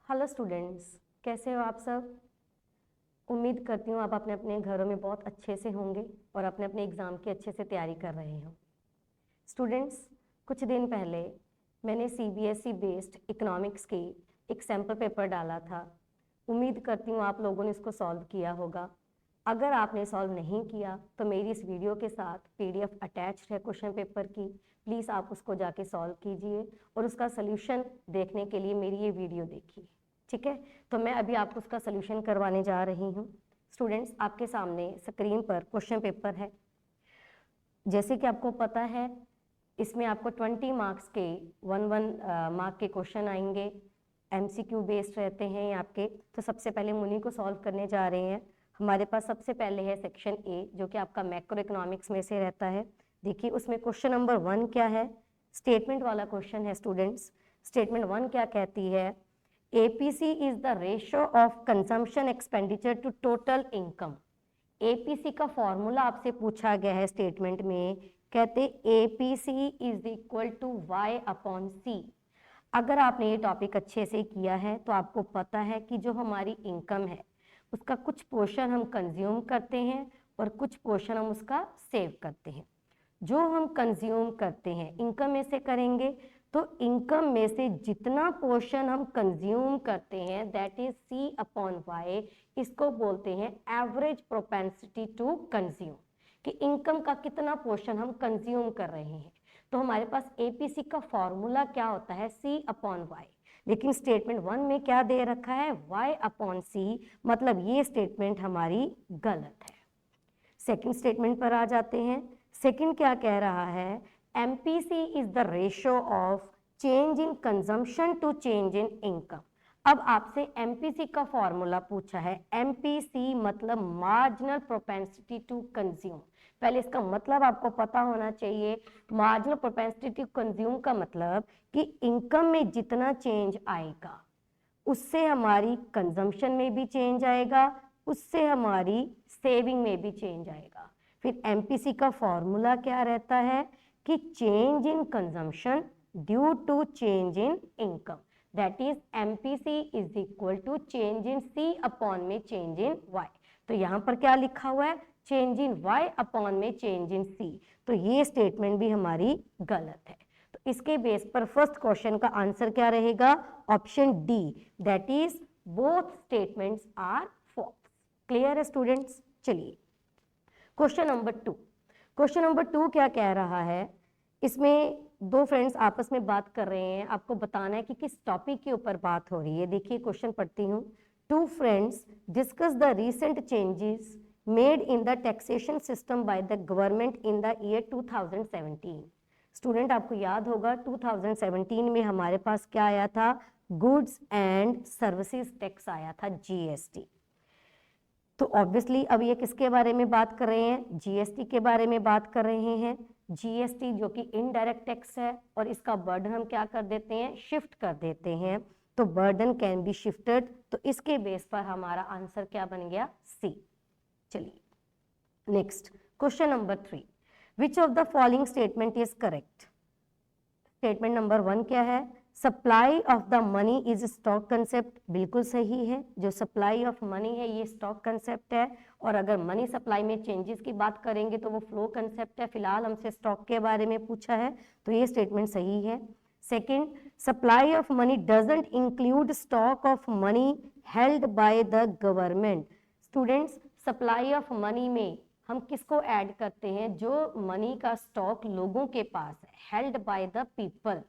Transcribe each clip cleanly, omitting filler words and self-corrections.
Hello students, कैसे हो आप सब। उम्मीद करती हूँ आप अपने अपने घरों में बहुत अच्छे से होंगे और अपने अपने एग्ज़ाम की अच्छे से तैयारी कर रहे हो। स्टूडेंट्स, कुछ दिन पहले मैंने सीबीएसई बेस्ड इकोनॉमिक्स की एक सैम्पल पेपर डाला था। उम्मीद करती हूँ आप लोगों ने इसको सॉल्व किया होगा। अगर आपने सॉल्व नहीं किया तो मेरी इस वीडियो के साथ पीडीएफ अटैच्ड है क्वेश्चन पेपर की, प्लीज़ आप उसको जाके सॉल्व कीजिए और उसका सल्यूशन देखने के लिए मेरी ये वीडियो देखिए। ठीक है, तो मैं अभी आपको उसका सल्यूशन करवाने जा रही हूँ। स्टूडेंट्स, आपके सामने स्क्रीन पर क्वेश्चन पेपर है। जैसे कि आपको पता है, इसमें आपको 20 मार्क्स के 1 मार्क के क्वेश्चन आएंगे, एमसीक्यू बेस्ड रहते हैं आपके। तो सबसे पहले उन्हीं को सॉल्व करने जा रहे हैं। हमारे पास सबसे पहले है सेक्शन ए, जो कि आपका मैक्रो इकोनॉमिक्स में से रहता है। देखिए उसमें क्वेश्चन नंबर 1 क्या है, स्टेटमेंट वाला क्वेश्चन है स्टूडेंट्स। स्टेटमेंट 1 क्या कहती है, APC is the ratio of consumption expenditure to total income. APC का फॉर्मूला आपसे पूछा गया है स्टेटमेंट में, कहते APC is equal to Y upon C. अगर आपने ये टॉपिक अच्छे से किया है तो आपको पता है कि जो हमारी इनकम है उसका कुछ पोर्शन हम कंज्यूम करते हैं और कुछ पोर्शन हम उसका सेव करते हैं। जो हम कंज्यूम करते हैं इनकम में से करेंगे, तो इनकम में से जितना पोर्शन हम कंज्यूम करते हैं that is C upon Y, इसको बोलते हैं एवरेज प्रोपेंसिटी टू कंज्यूम, कि इनकम का कितना पोर्शन हम कंज्यूम कर रहे हैं। तो हमारे पास एपीसी का फॉर्मूला क्या होता है, सी अपॉन वाई। लेकिन स्टेटमेंट 1 में क्या दे रखा है, y अपॉन सी, मतलब ये स्टेटमेंट हमारी गलत है। सेकंड स्टेटमेंट पर आ जाते हैं। सेकंड क्या कह रहा है, MPC is the ratio of change in consumption to change in income. अब आपसे एमपीसी का फॉर्मूला पूछा है। एमपीसी मतलब मार्जिनल प्रोपेंसिटी टू कंज्यूम। पहले इसका मतलब आपको पता होना चाहिए। मार्जिनल प्रोपेंसिटी टू कंज्यूम का मतलब कि इनकम में जितना चेंज आएगा उससे हमारी कंजम्पशन में भी चेंज आएगा, उससे हमारी सेविंग में भी चेंज आएगा। फिर एमपीसी का फॉर्मूला क्या रहता है कि change in consumption due to change in income, that is MPC is equal to change in C upon में चेंज इन वाई। तो यहाँ पर क्या लिखा हुआ है, चेंज इन वाई अपॉन में चेंज इन सी। तो ये स्टेटमेंट भी हमारी गलत है। तो इसके बेस पर फर्स्ट क्वेश्चन का आंसर क्या रहेगा, option D, that is both statements are false. Clear है स्टूडेंट्स। चलिए क्वेश्चन नंबर 2। क्वेश्चन नंबर 2 क्या कह रहा है, इसमें दो फ्रेंड्स आपस में बात कर रहे हैं। आपको बताना है कि किस टॉपिक के ऊपर बात हो रही है। देखिए क्वेश्चन पढ़ती हूँ। Two friends discuss the recent changes made in the taxation system by the government in the year 2017। Student, आपको याद होगा 2017 में हमारे पास क्या आया था, गुड्स एंड सर्विसेज टैक्स आया था, जीएसटी। तो ऑब्वियसली अब ये किसके बारे में बात कर रहे हैं, जीएसटी के बारे में बात कर रहे हैं। जीएसटी जो कि इनडायरेक्ट टैक्स है और इसका बर्डन हम क्या कर देते हैं, शिफ्ट कर देते हैं। तो बर्डन कैन बी शिफ्टेड। तो इसके बेस पर हमारा आंसर क्या बन गया, सी। चलिए next question number 3। Which of the following statement is correct. Statement number 1 क्या है, supply of the money is stock concept. बिल्कुल सही है, जो सप्लाई ऑफ मनी है ये स्टॉक कंसेप्ट है। और अगर मनी सप्लाई में चेंजेस की बात करेंगे तो वो फ्लो कंसेप्ट है। फिलहाल हमसे स्टॉक के बारे में पूछा है तो ये स्टेटमेंट सही है। Second, supply of money doesn't include stock of money held by the government. Students, supply of money में हम किसको ऐड करते हैं, जो मनी का स्टॉक लोगों के पास है, held by the people.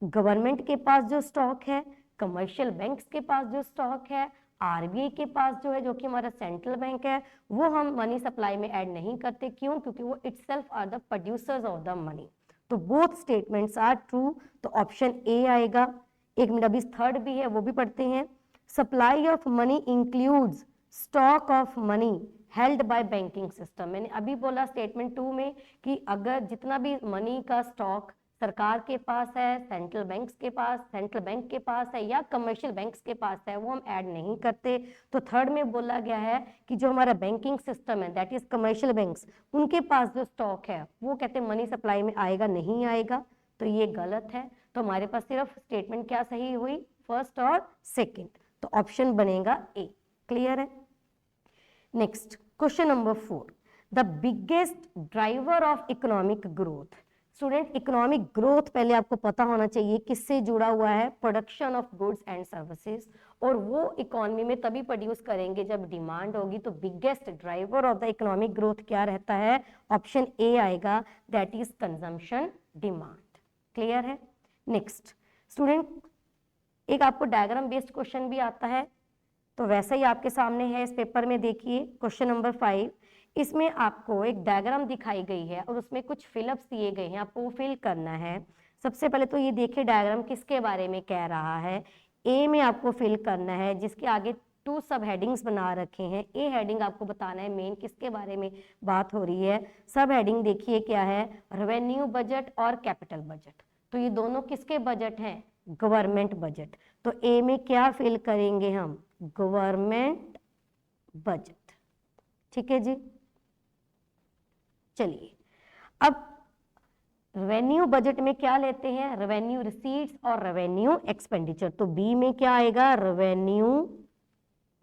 Government के पास जो स्टॉक है, कमर्शियल बैंक्स के पास जो स्टॉक है, आरबीआई के पास जो है, जो कि हमारा सेंट्रल बैंक है, वो हम मनी सप्लाई में ऐड नहीं करते। क्यों, क्योंकि वो itself are the producers of the money. तो बोथ स्टेटमेंट्स आर ट्रू। तो ऑप्शन ए आएगा। एक मिनट, अभी थर्ड भी है, वो भी पढ़ते हैं। Supply of money includes stock of money held by banking system. मैंने अभी बोला स्टेटमेंट 2 में कि अगर जितना भी मनी का स्टॉक सरकार के पास है, सेंट्रल बैंक्स के पास, सेंट्रल बैंक के पास है या कमर्शियल बैंक्स के पास है, वो हम ऐड नहीं करते। तो थर्ड में बोला गया है कि जो हमारा बैंकिंग सिस्टम है दैट इज कमर्शियल बैंक्स, उनके पास जो स्टॉक है वो कहते हैं मनी सप्लाई में आएगा, नहीं आएगा। तो ये गलत है। तो हमारे पास सिर्फ स्टेटमेंट क्या सही हुई, फर्स्ट और सेकंड, तो ऑप्शन बनेगा ए। क्लियर है? Next question number 4, the biggest driver of economic growth. Student, economic growth पहले आपको पता होना चाहिए किससे जुड़ा हुआ है, production of goods and services, और वो इकोनॉमी में तभी प्रोड्यूस करेंगे जब डिमांड होगी। तो biggest driver of the economic growth क्या रहता है, ऑप्शन ए आएगा, that is consumption demand. Clear है? नेक्स्ट स्टूडेंट, एक आपको डायग्राम बेस्ड क्वेश्चन भी आता है, तो वैसा ही आपके सामने है इस पेपर में। देखिए क्वेश्चन नंबर 5, इसमें आपको एक डायग्राम दिखाई गई है और उसमें कुछ फिलअप्स दिए गए हैं, आपको वो फिल करना है। सबसे पहले तो ये देखिए डायग्राम किसके बारे में कह रहा है। ए में आपको फिल करना है, जिसके आगे 2 सब हेडिंग्स बना रखे हैं। ए हेडिंग आपको बताना है मेन किसके बारे में बात हो रही है। सब हेडिंग देखिए क्या है, रेवेन्यू बजट और कैपिटल बजट। तो ये दोनों किसके बजट हैं, गवर्नमेंट बजट। तो ए में क्या फिल करेंगे हम, गवर्नमेंट बजट। ठीक है जी। चलिए अब रेवेन्यू बजट में क्या लेते हैं, रेवेन्यू रिसीट्स और रेवेन्यू एक्सपेंडिचर। तो बी में क्या आएगा, रेवेन्यू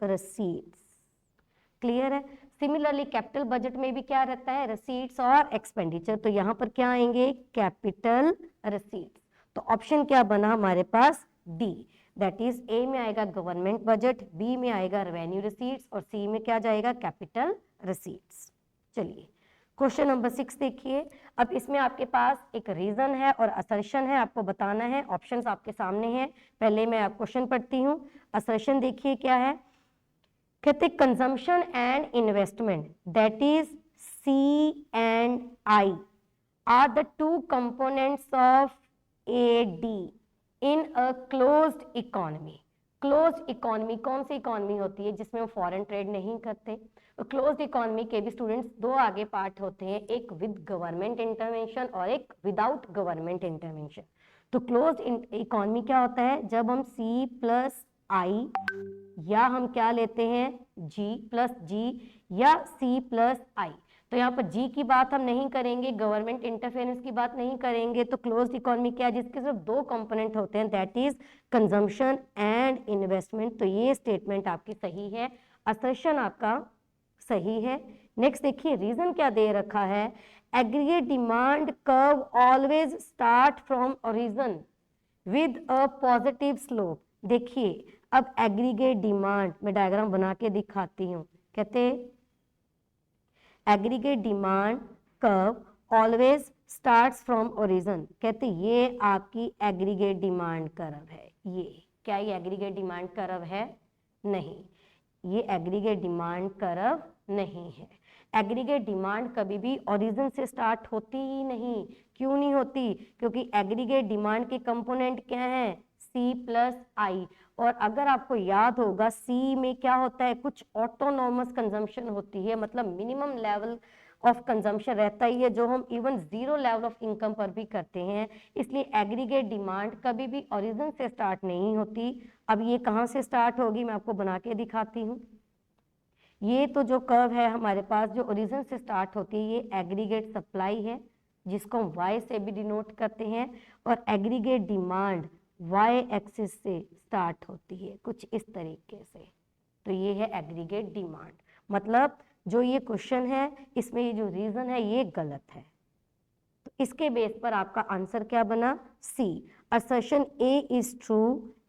रिसीट्स। क्लियर है? सिमिलरली कैपिटल बजट में भी क्या रहता है, रिसीट्स और एक्सपेंडिचर। तो यहां पर क्या आएंगे, कैपिटल रिसीट्स। तो ऑप्शन क्या बना हमारे पास, डी, दैट इज ए में आएगा गवर्नमेंट बजट, बी में आएगा रेवेन्यू रिसीट्स और सी में क्या जाएगा, कैपिटल रिसीट्स। चलिए क्वेश्चन नंबर 6 देखिए। अब इसमें आपके पास एक रीजन है और असर्शन है, आपको बताना है। ऑप्शंस आपके सामने हैं, पहले मैं आप क्वेश्चन पढ़ती हूँ। असर्शन देखिए क्या है, कहते consumption and investment that is C and I are the 2 components of A D in a closed economy. Closed economy कौन सी इकोनॉमी होती है, जिसमें हम फॉरेन ट्रेड नहीं करते। क्लोज्ड इकोनॉमी के भी स्टूडेंट्स 2 आगे पार्ट होते हैं, एक विद गवर्नमेंट इंटरवेंशन और एक विदाउट गवर्नमेंट इंटरवेंशन। तो क्लोज्ड इकोनॉमी क्या होता है, जब हम C प्लस आई या हम क्या लेते हैं G प्लस जी या C प्लस आई। तो यहाँ पर G की बात हम नहीं करेंगे, गवर्नमेंट इंटरफेरेंस की बात नहीं करेंगे। तो क्लोज्ड इकोनॉमी क्या है, जिसके सिर्फ 2 कंपोनेंट होते हैं, that is consumption and investment. तो ये स्टेटमेंट आपकी सही है, असर्शन आपका सही है। नेक्स्ट देखिए रीजन क्या दे रखा है, aggregate demand curve always start from origin with a positive slope. देखिए अब एग्रीगेट डिमांड मैं डायग्राम बना के दिखाती हूँ। कहते aggregate demand curve always starts from origin. कहते ये आपकी एग्रीगेट डिमांड कर्व है। ये क्या, ये एग्रीगेट डिमांड कर्व है? नहीं, ये एग्रीगेट डिमांड कर्व नहीं है। एग्रीगेट डिमांड कभी भी ओरिजिन से स्टार्ट होती ही नहीं। क्यों नहीं होती, क्योंकि एग्रीगेट डिमांड के कंपोनेंट क्या है, C प्लस आई। और अगर आपको याद होगा C में क्या होता है, कुछ ऑटोनॉमस कंजम्पशन होती है, मतलब मिनिमम लेवल ऑफ कंजम्पशन रहता ही है, जो हम इवन 0 लेवल ऑफ इनकम पर भी करते हैं। इसलिए एग्रीगेट डिमांड कभी भी ओरिजिन से स्टार्ट नहीं होती। अब ये कहाँ से स्टार्ट होगी, मैं आपको बना के दिखाती हूँ। ये तो जो कर्व है हमारे पास, जो ओरिजिन से स्टार्ट होती है, ये एग्रीगेट सप्लाई है, जिसको हम Y से भी डिनोट करते हैं। और एग्रीगेट डिमांड Y एक्सिस से स्टार्ट होती है, कुछ इस तरीके से। तो ये है एग्रीगेट डिमांड। मतलब जो ये क्वेश्चन है, इसमें ये जो रीजन है ये गलत है। तो इसके बेस पर आपका आंसर क्या बना, C, assertion A is true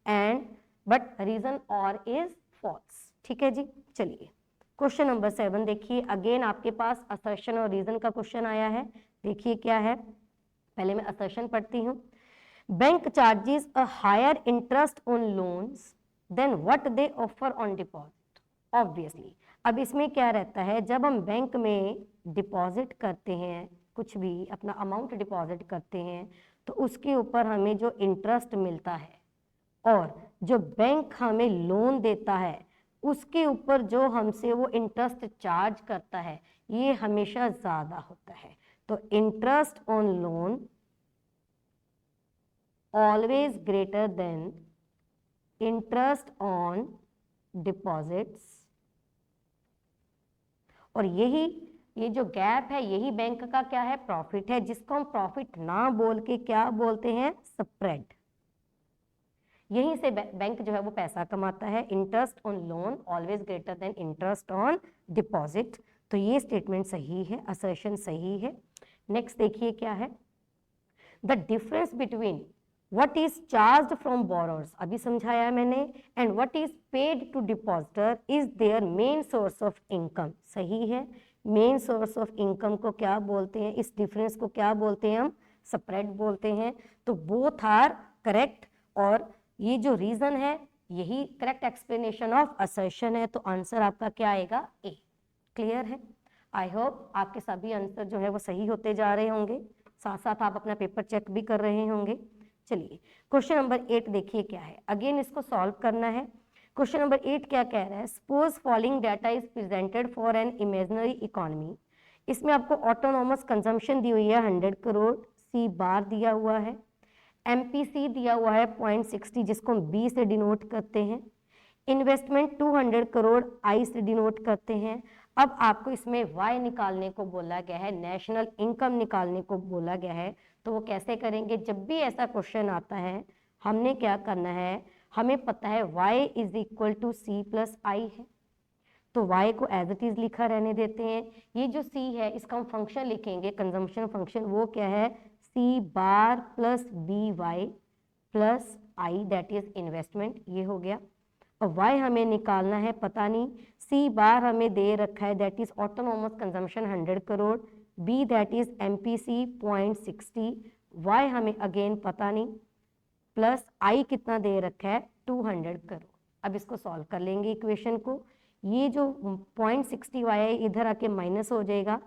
and but reason R is false. ठीक है जी। चलिए क्वेश्चन नंबर 7 देखिए, अगेन आपके पास असर्शन और रीजन का क्वेश्चन आया है। देखिए क्या है, पहले मैं असर्शन पढ़ती हूँ। Bank charges a higher interest on loans than what they offer on deposit. Obviously अब इसमें क्या रहता है, जब हम बैंक में डिपॉजिट करते हैं, कुछ भी अपना अमाउंट डिपॉजिट करते हैं, तो उसके ऊपर हमें जो इंटरेस्ट मिलता है और जो बैंक हमें लोन देता है, उसके ऊपर जो हमसे वो इंटरेस्ट चार्ज करता है, ये हमेशा ज़्यादा होता है। तो interest on loan always greater than interest on deposits. और ये जो गैप है, यही बैंक का क्या है, प्रॉफिट है, जिसको हम प्रॉफिट ना बोल के क्या बोलते हैं, स्प्रेड। यहीं से बैंक जो है वो पैसा कमाता है। Interest on loan always greater than interest on deposit. तो ये स्टेटमेंट सही है, असर्शन सही है। नेक्स्ट देखिए क्या है, the difference between what is charged from borrowers, अभी समझाया मैंने, and what is paid to depositor is their main source of income। सही है, मेन सोर्स ऑफ इनकम को क्या बोलते हैं, इस डिफरेंस को क्या बोलते हैं हम, स्प्रेड बोलते हैं। तो बोथ आर करेक्ट, और ये जो रीजन है यही करेक्ट एक्सप्लेनेशन ऑफ असर्शन है। तो आंसर आपका क्या आएगा, ए। क्लियर है? आई होप आपके सभी आंसर जो है वो सही होते जा रहे होंगे, साथ साथ आप अपना पेपर चेक भी कर रहे होंगे। चलिए क्वेश्चन नंबर 8 देखिए क्या है, अगेन इसको सॉल्व करना है। क्वेश्चन नंबर 8 क्या कह रहा है, suppose following data is presented for an imaginary economy. इसमें आपको ऑटोनॉमस कंजम्पशन दी हुई है 100 करोड़, सी बार दिया हुआ है, एमपीसी दिया हुआ है 0.60 जिसको हम बी से डिनोट करते हैं, इन्वेस्टमेंट 200 करोड़ आई से डिनोट करते हैं। अब आपको इसमें वाई निकालने को बोला गया है, नेशनल इनकम निकालने को बोला गया है। तो वो कैसे करेंगे, जब भी ऐसा क्वेश्चन आता है हमने क्या करना है, हमें पता है y is equal to C plus I है, तो y को एज इट इज लिखा रहने देते हैं। ये जो c है इसका हम फंक्शन लिखेंगे, कंजम्पशन फंक्शन, वो क्या है, c bar plus B Y plus I that is investment, ये हो गया। और y हमें निकालना है, पता नहीं, c बार हमें दे रखा है that is autonomous consumption 100 crore, b that is MPC 0.60, y हमें अगेन पता नहीं, प्लस i कितना दे रखा है 200 करोड़। अब इसको सॉल्व कर लेंगे इक्वेशन को, ये जो 0.60 y है इधर आके माइनस हो जाएगा,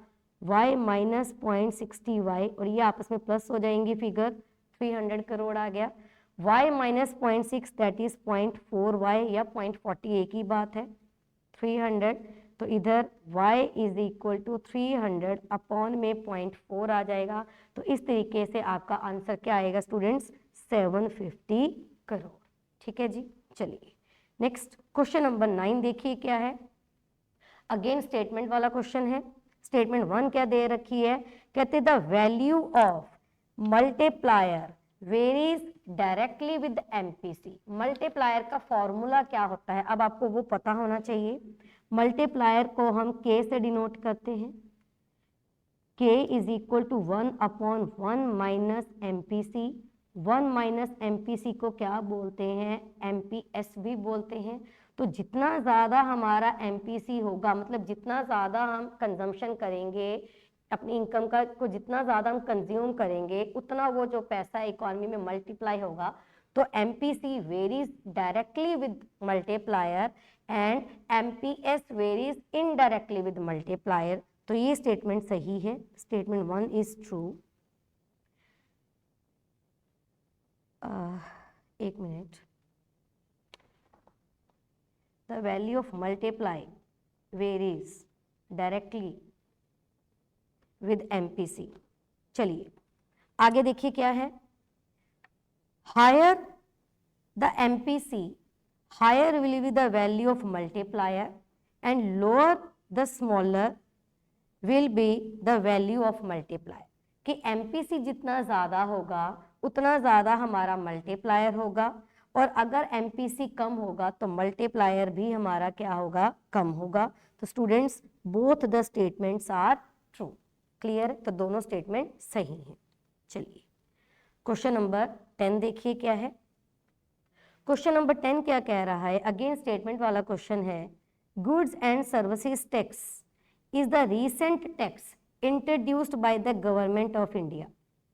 y माइनस 0.60 y, और ये आपस में प्लस हो जाएंगी, फिगर 300 करोड़ आ गया। y minus 0.6 that is 0.4 y या 0.40 एक ही बात है, 300। तो इधर y is equal to 300 upon में 0.4 आ जाएगा। तो इस तरीके से आपका आंसर क्या आएगा स्टूडेंट्स, 750 करोड़। ठीक है जी। चलिए नेक्स्ट क्वेश्चन नंबर 9 देखिए क्या है, अगेन स्टेटमेंट वाला क्वेश्चन है। स्टेटमेंट 1 क्या दे रखी है, कहते the value of multiplier varies directly with MPC. Multiplier का फॉर्मूला क्या होता है, अब आपको वो पता होना चाहिए। मल्टीप्लायर को हम k से डिनोट करते हैं, k is equal to 1 upon 1 minus MPC. 1 minus MPC को क्या बोलते हैं, एमपीएस भी बोलते हैं। तो जितना ज़्यादा हमारा एमपीसी होगा, मतलब जितना ज़्यादा हम कंजम्पशन करेंगे अपनी इनकम का को, जितना ज़्यादा हम कंज्यूम करेंगे उतना वो जो पैसा इकोनॉमी में मल्टीप्लाई होगा। तो MPC varies directly with multiplier and MPS varies indirectly with multiplier. तो ये स्टेटमेंट सही है, स्टेटमेंट 1 इज ट्रू। एक minute, the value of multiply varies directly with MPC. चलिए आगे देखिए क्या है, higher the MPC higher will be the value of multiplier and lower the smaller will be the value of multiplier. कि MPC जितना ज़्यादा होगा उतना ज़्यादा हमारा मल्टीप्लायर होगा, और अगर एमपीसी कम होगा तो मल्टीप्लायर भी हमारा क्या होगा, कम होगा। तो students both the statements are true. Clear? तो दोनों स्टेटमेंट सही हैं। चलिए क्वेश्चन नंबर 10 देखिए क्या है। क्वेश्चन नंबर 10 क्या कह रहा है, अगेन स्टेटमेंट वाला क्वेश्चन है। Goods and services tax is the recent tax introduced by the government of India.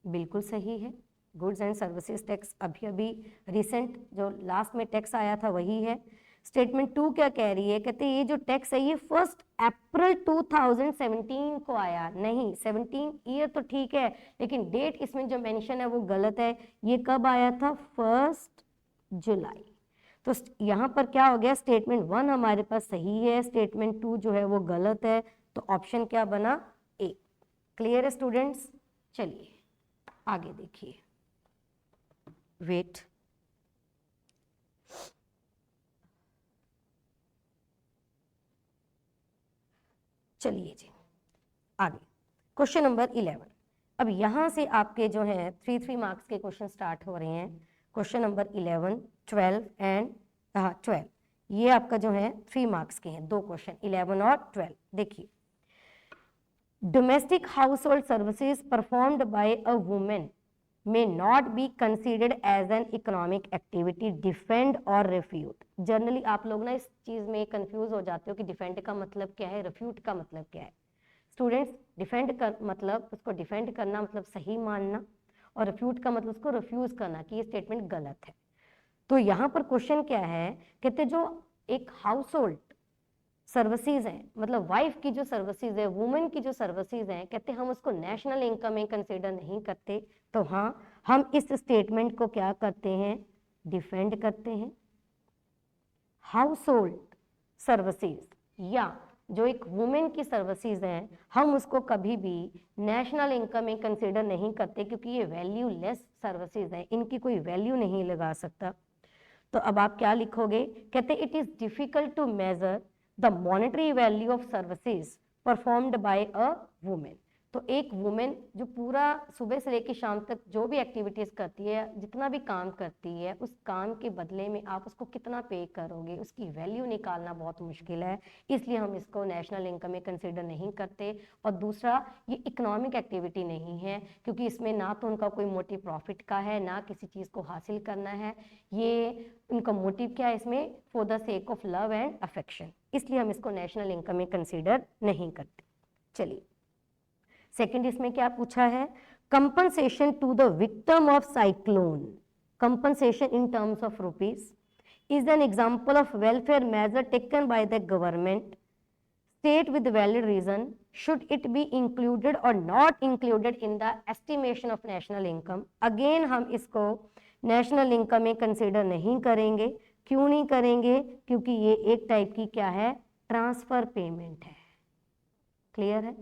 बिल्कुल सही है, गुड्स एंड सर्विसेज टैक्स अभी अभी रिसेंट जो लास्ट में टैक्स आया था वही है। स्टेटमेंट 2 क्या कह रही है, कहते हैं ये जो टैक्स है ये 1 अप्रैल 2017 को आया। नहीं, 17 ईयर तो ठीक है, लेकिन डेट इसमें जो मेंशन है वो गलत है। ये कब आया था, 1 जुलाई। तो यहाँ पर क्या हो गया, स्टेटमेंट 1 हमारे पास सही है, स्टेटमेंट 2 जो है वो गलत है। तो ऑप्शन क्या बना, ए। क्लियर है स्टूडेंट्स? चलिए आगे देखिए, वेट, चलिए जी आगे क्वेश्चन नंबर 11। अब यहाँ से आपके जो हैं 3 मार्क्स के क्वेश्चन स्टार्ट हो रहे हैं। क्वेश्चन नंबर 11, 12 एंड 12, ये आपका जो है 3 मार्क्स के हैं, 2 क्वेश्चन 11 और 12। देखिए, domestic house hold services performed by a women may not be considered as an economic activity, defend और refute। जनरली आप लोग ना इस चीज में कंफ्यूज हो जाते हो कि डिफेंड का मतलब क्या है, रिफ्यूट का मतलब क्या है। स्टूडेंट्स, डिफेंड का मतलब उसको डिफेंड करना मतलब सही मानना, और रिफ्यूट का मतलब उसको रिफ्यूज करना कि ये स्टेटमेंट गलत है। तो यहाँ पर क्वेश्चन क्या है, कहते जो एक हाउस होल्ड सर्विसेज हैं, मतलब वाइफ की जो सर्विसेज है, वुमेन की जो सर्विसेज हैं, कहते हम उसको नेशनल इनकम में कंसीडर नहीं करते। तो हाँ, हम इस स्टेटमेंट को क्या करते हैं, डिफेंड करते हैं। हाउस होल्ड सर्विसेज या जो एक वुमेन की सर्विसेज हैं, हम उसको कभी भी नेशनल इनकम में कंसीडर नहीं करते, क्योंकि ये वैल्यू लेस सर्विसेज हैं, इनकी कोई वैल्यू नहीं लगा सकता। तो अब आप क्या लिखोगे, कहते it is difficult to measure the monetary value of services performed by a women. तो एक वुमेन जो पूरा सुबह से लेकर शाम तक जो भी एक्टिविटीज करती है, जितना भी काम करती है, उस काम के बदले में आप उसको कितना पे करोगे, उसकी वैल्यू निकालना बहुत मुश्किल है, इसलिए हम इसको नेशनल इनकम में कंसीडर नहीं करते। और दूसरा, ये इकोनॉमिक एक्टिविटी नहीं है, क्योंकि इसमें ना तो उनका कोई मोटिव प्रॉफिट का है, ना किसी चीज़ को हासिल करना है, ये उनका मोटिव क्या है इसमें, for the sake of love and affection, इसलिए हम इसको नेशनल इनकम में कंसीडर नहीं करते। चलिए, सेकंड इसमें क्या पूछा है, compensation to the victim of cyclone, compensation in terms of rupees is an example of welfare measure taken by the government. State with valid reason should it be included or not included in the estimation of national income। Again हम इसको national income में consider नहीं करेंगे। क्यों नहीं करेंगे, क्योंकि ये एक टाइप की क्या है, ट्रांसफर पेमेंट है। क्लियर है।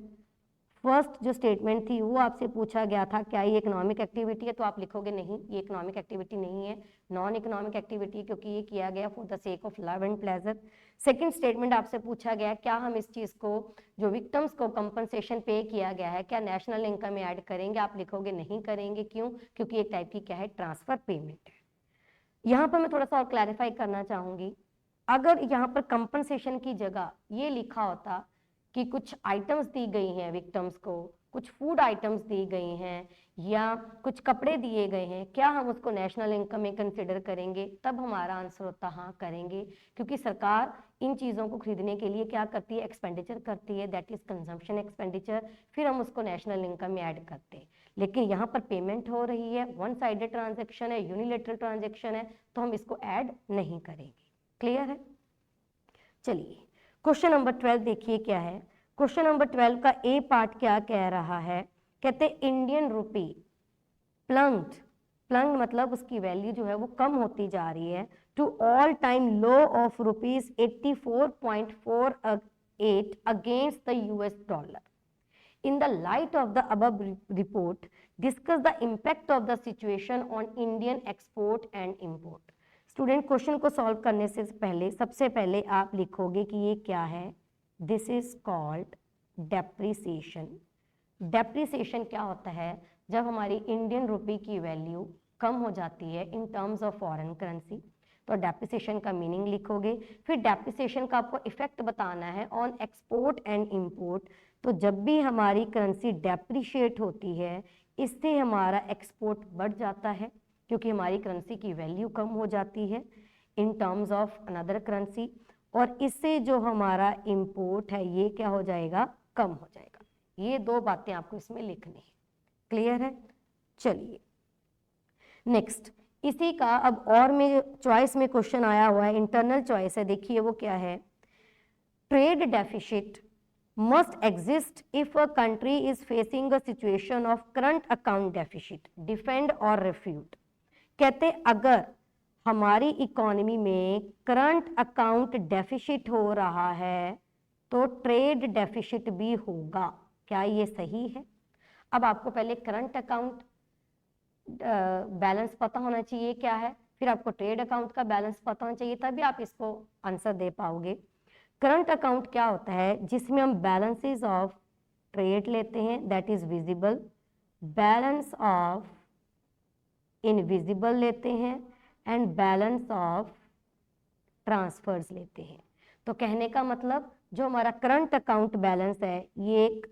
फर्स्ट जो स्टेटमेंट थी वो आपसे पूछा गया था क्या ये इकोनॉमिक एक्टिविटी है, तो आप लिखोगे नहीं, ये इकोनॉमिक एक्टिविटी नहीं है, नॉन इकोनॉमिक एक्टिविटी, क्योंकि ये किया गया for the sake of love and pleasure. Second statement आपसे पूछा गया क्या हम इस चीज को, जो विक्टिम्स को कंपनसेशन पे किया गया है, क्या नेशनल इनकम में ऐड करेंगे, आप लिखोगे नहीं करेंगे। क्यों, क्योंकि एक टाइप की क्या है, ट्रांसफर पेमेंट है। यहाँ पर मैं थोड़ा सा और क्लैरिफाई करना चाहूंगी, अगर यहाँ पर कंपनसेशन की जगह ये लिखा होता कि कुछ आइटम्स दी गई हैं विक्टिम्स को, कुछ फूड आइटम्स दी गई हैं या कुछ कपड़े दिए गए हैं, क्या हम उसको नेशनल इनकम में कंसिडर करेंगे, तब हमारा आंसर होता हाँ करेंगे, क्योंकि सरकार इन चीज़ों को खरीदने के लिए क्या करती है, एक्सपेंडिचर करती है, दैट इज कंजम्पशन एक्सपेंडिचर, फिर हम उसको नेशनल इनकम में ऐड करते हैं। लेकिन यहाँ पर पेमेंट हो रही है, वन साइडेड ट्रांजेक्शन है, यूनिलेटरल ट्रांजेक्शन है, तो हम इसको ऐड नहीं करेंगे। क्लियर है। चलिए, क्वेश्चन नंबर 12 देखिए क्या है। क्वेश्चन नंबर 12 का ए पार्ट क्या कह रहा है, कहते इंडियन रुपी प्लंग्ड, प्लंग मतलब उसकी वैल्यू जो है वो कम होती जा रही है, to all time low of rupees 84.48 against the US dollar. In the light of the above report, discuss the impact of the situation on Indian export and import। Student, question को solve करने से पहले सबसे पहले आप लिखोगे कि ये क्या है, this is called depreciation. Depreciation क्या होता है, जब हमारी इंडियन रुपी की वैल्यू कम हो जाती है इन टर्म्स ऑफ फॉरेन करेंसी, तो डेप्रिसिएशन का मीनिंग लिखोगे। फिर डेप्रिसिएशन का आपको इफेक्ट बताना है ऑन एक्सपोर्ट एंड इंपोर्ट। तो जब भी हमारी करेंसी डेप्रिशिएट होती है, इससे हमारा एक्सपोर्ट बढ़ जाता है, क्योंकि हमारी करेंसी की वैल्यू कम हो जाती है इन टर्म्स ऑफ अनदर करेंसी, और इससे जो हमारा इंपोर्ट है ये क्या हो जाएगा, कम हो जाएगा। ये दो बातें आपको इसमें लिखनी है। क्लियर है। चलिए नेक्स्ट, इसी का अब और में चॉइस में क्वेश्चन आया हुआ है, इंटरनल चॉइस है, देखिए वो क्या है, trade deficit must exist if a country is facing a situation of current account deficit, defend or refute। कहते अगर हमारी इकोनॉमी में करंट अकाउंट डेफिसिट हो रहा है तो ट्रेड डेफिसिट भी होगा, क्या ये सही है। अब आपको पहले करंट अकाउंट बैलेंस पता होना चाहिए क्या है, फिर आपको ट्रेड अकाउंट का बैलेंस पता होना चाहिए, तभी आप इसको आंसर दे पाओगे। करंट अकाउंट क्या होता है, जिसमें हम बैलेंसेस ऑफ ट्रेड लेते हैं, that is visible, balance of invisible लेते हैं, एंड बैलेंस ऑफ ट्रांसफर्स लेते हैं। तो कहने का मतलब जो हमारा करंट अकाउंट बैलेंस है ये एक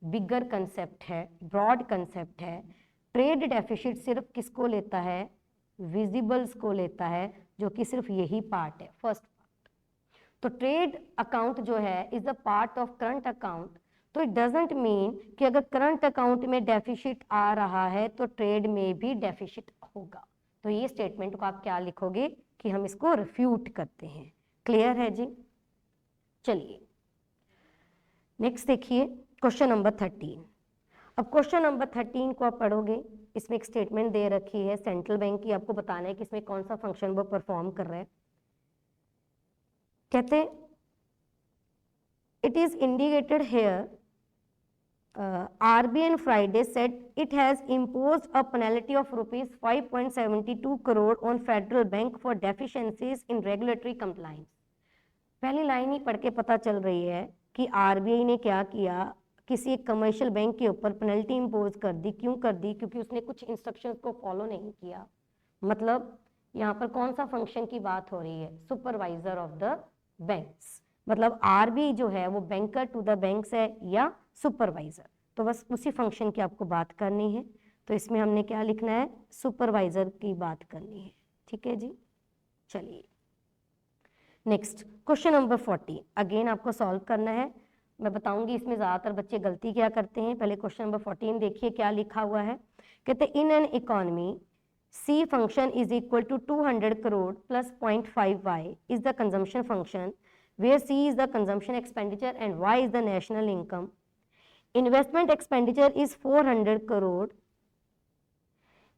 बिगर कंसेप्ट है, ब्रॉड कंसेप्ट है। ट्रेड डेफिसिट सिर्फ किसको लेता है, विजिबल्स को लेता है, जो कि सिर्फ यही पार्ट है, फर्स्ट पार्ट। तो ट्रेड अकाउंट जो है is a part of current account. तो इट डजंट मीन कि अगर करंट अकाउंट में डेफिसिट आ रहा है तो ट्रेड में भी डेफिसिट होगा। तो ये स्टेटमेंट को आप क्या लिखोगे कि हम इसको रिफ्यूट करते हैं। क्लियर है जी? चलिए नेक्स्ट देखिए क्वेश्चन नंबर 13। अब क्वेश्चन नंबर 13 को आप पढ़ोगे, इसमें एक स्टेटमेंट दे रखी है सेंट्रल बैंक की, आपको बताना है कि इसमें कौन सा फंक्शन वो परफॉर्म कर रहा है। कहते it is indicated here RBI on Friday said it has imposed a penalty of rupees 5.72 crore on Federal Bank for deficiencies in regulatory compliance। पहली लाइन ही पढ़ के पता चल रही है कि RBI ने क्या किया, किसी एक कमर्शियल बैंक के ऊपर पेनल्टी इम्पोज कर दी। क्यों कर दी? क्योंकि उसने कुछ इंस्ट्रक्शंस को फॉलो नहीं किया। मतलब यहाँ पर कौन सा फंक्शन की बात हो रही है, सुपरवाइजर ऑफ द बैंक्स। मतलब RBI जो है वो बैंकर टू द बैंक्स है या सुपरवाइजर, तो बस उसी फंक्शन की आपको बात करनी है। तो इसमें हमने क्या लिखना है, सुपरवाइजर की बात करनी है। ठीक है जी, चलिए नेक्स्ट क्वेश्चन नंबर 14 अगेन आपको सॉल्व करना है। मैं बताऊंगी इसमें ज्यादातर बच्चे गलती क्या करते हैं। पहले क्वेश्चन नंबर 14 देखिए क्या लिखा हुआ है। कहते in an economy C function is equal to 200 crore plus 0.5y is the consumption function where C is the consumption expenditure and Y is the national income. Investment expenditure is 400 crore.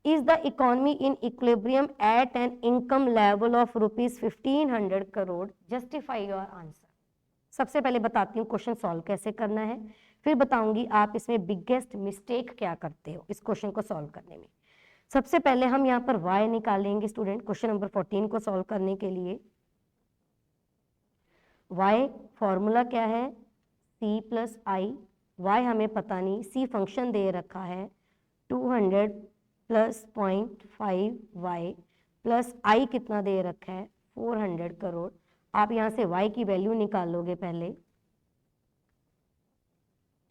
Is the economy in equilibrium at an income level of rupees 1500 crore? Justify your answer. सबसे पहले बताती हूँ question solve कैसे करना है, फिर बताऊंगी आप इसमें बिगेस्ट मिस्टेक क्या करते हो इस क्वेश्चन को सॉल्व करने में। सबसे पहले हम यहाँ पर y निकालेंगे स्टूडेंट, क्वेश्चन नंबर 14 को सॉल्व करने के लिए। y फॉर्मूला क्या है, c प्लस आई। y हमें पता नहीं, c फंक्शन दे रखा है 200 प्लस 0.5y प्लस आई कितना दे रखा है 400 करोड़। आप यहाँ से y की वैल्यू निकालोगे पहले,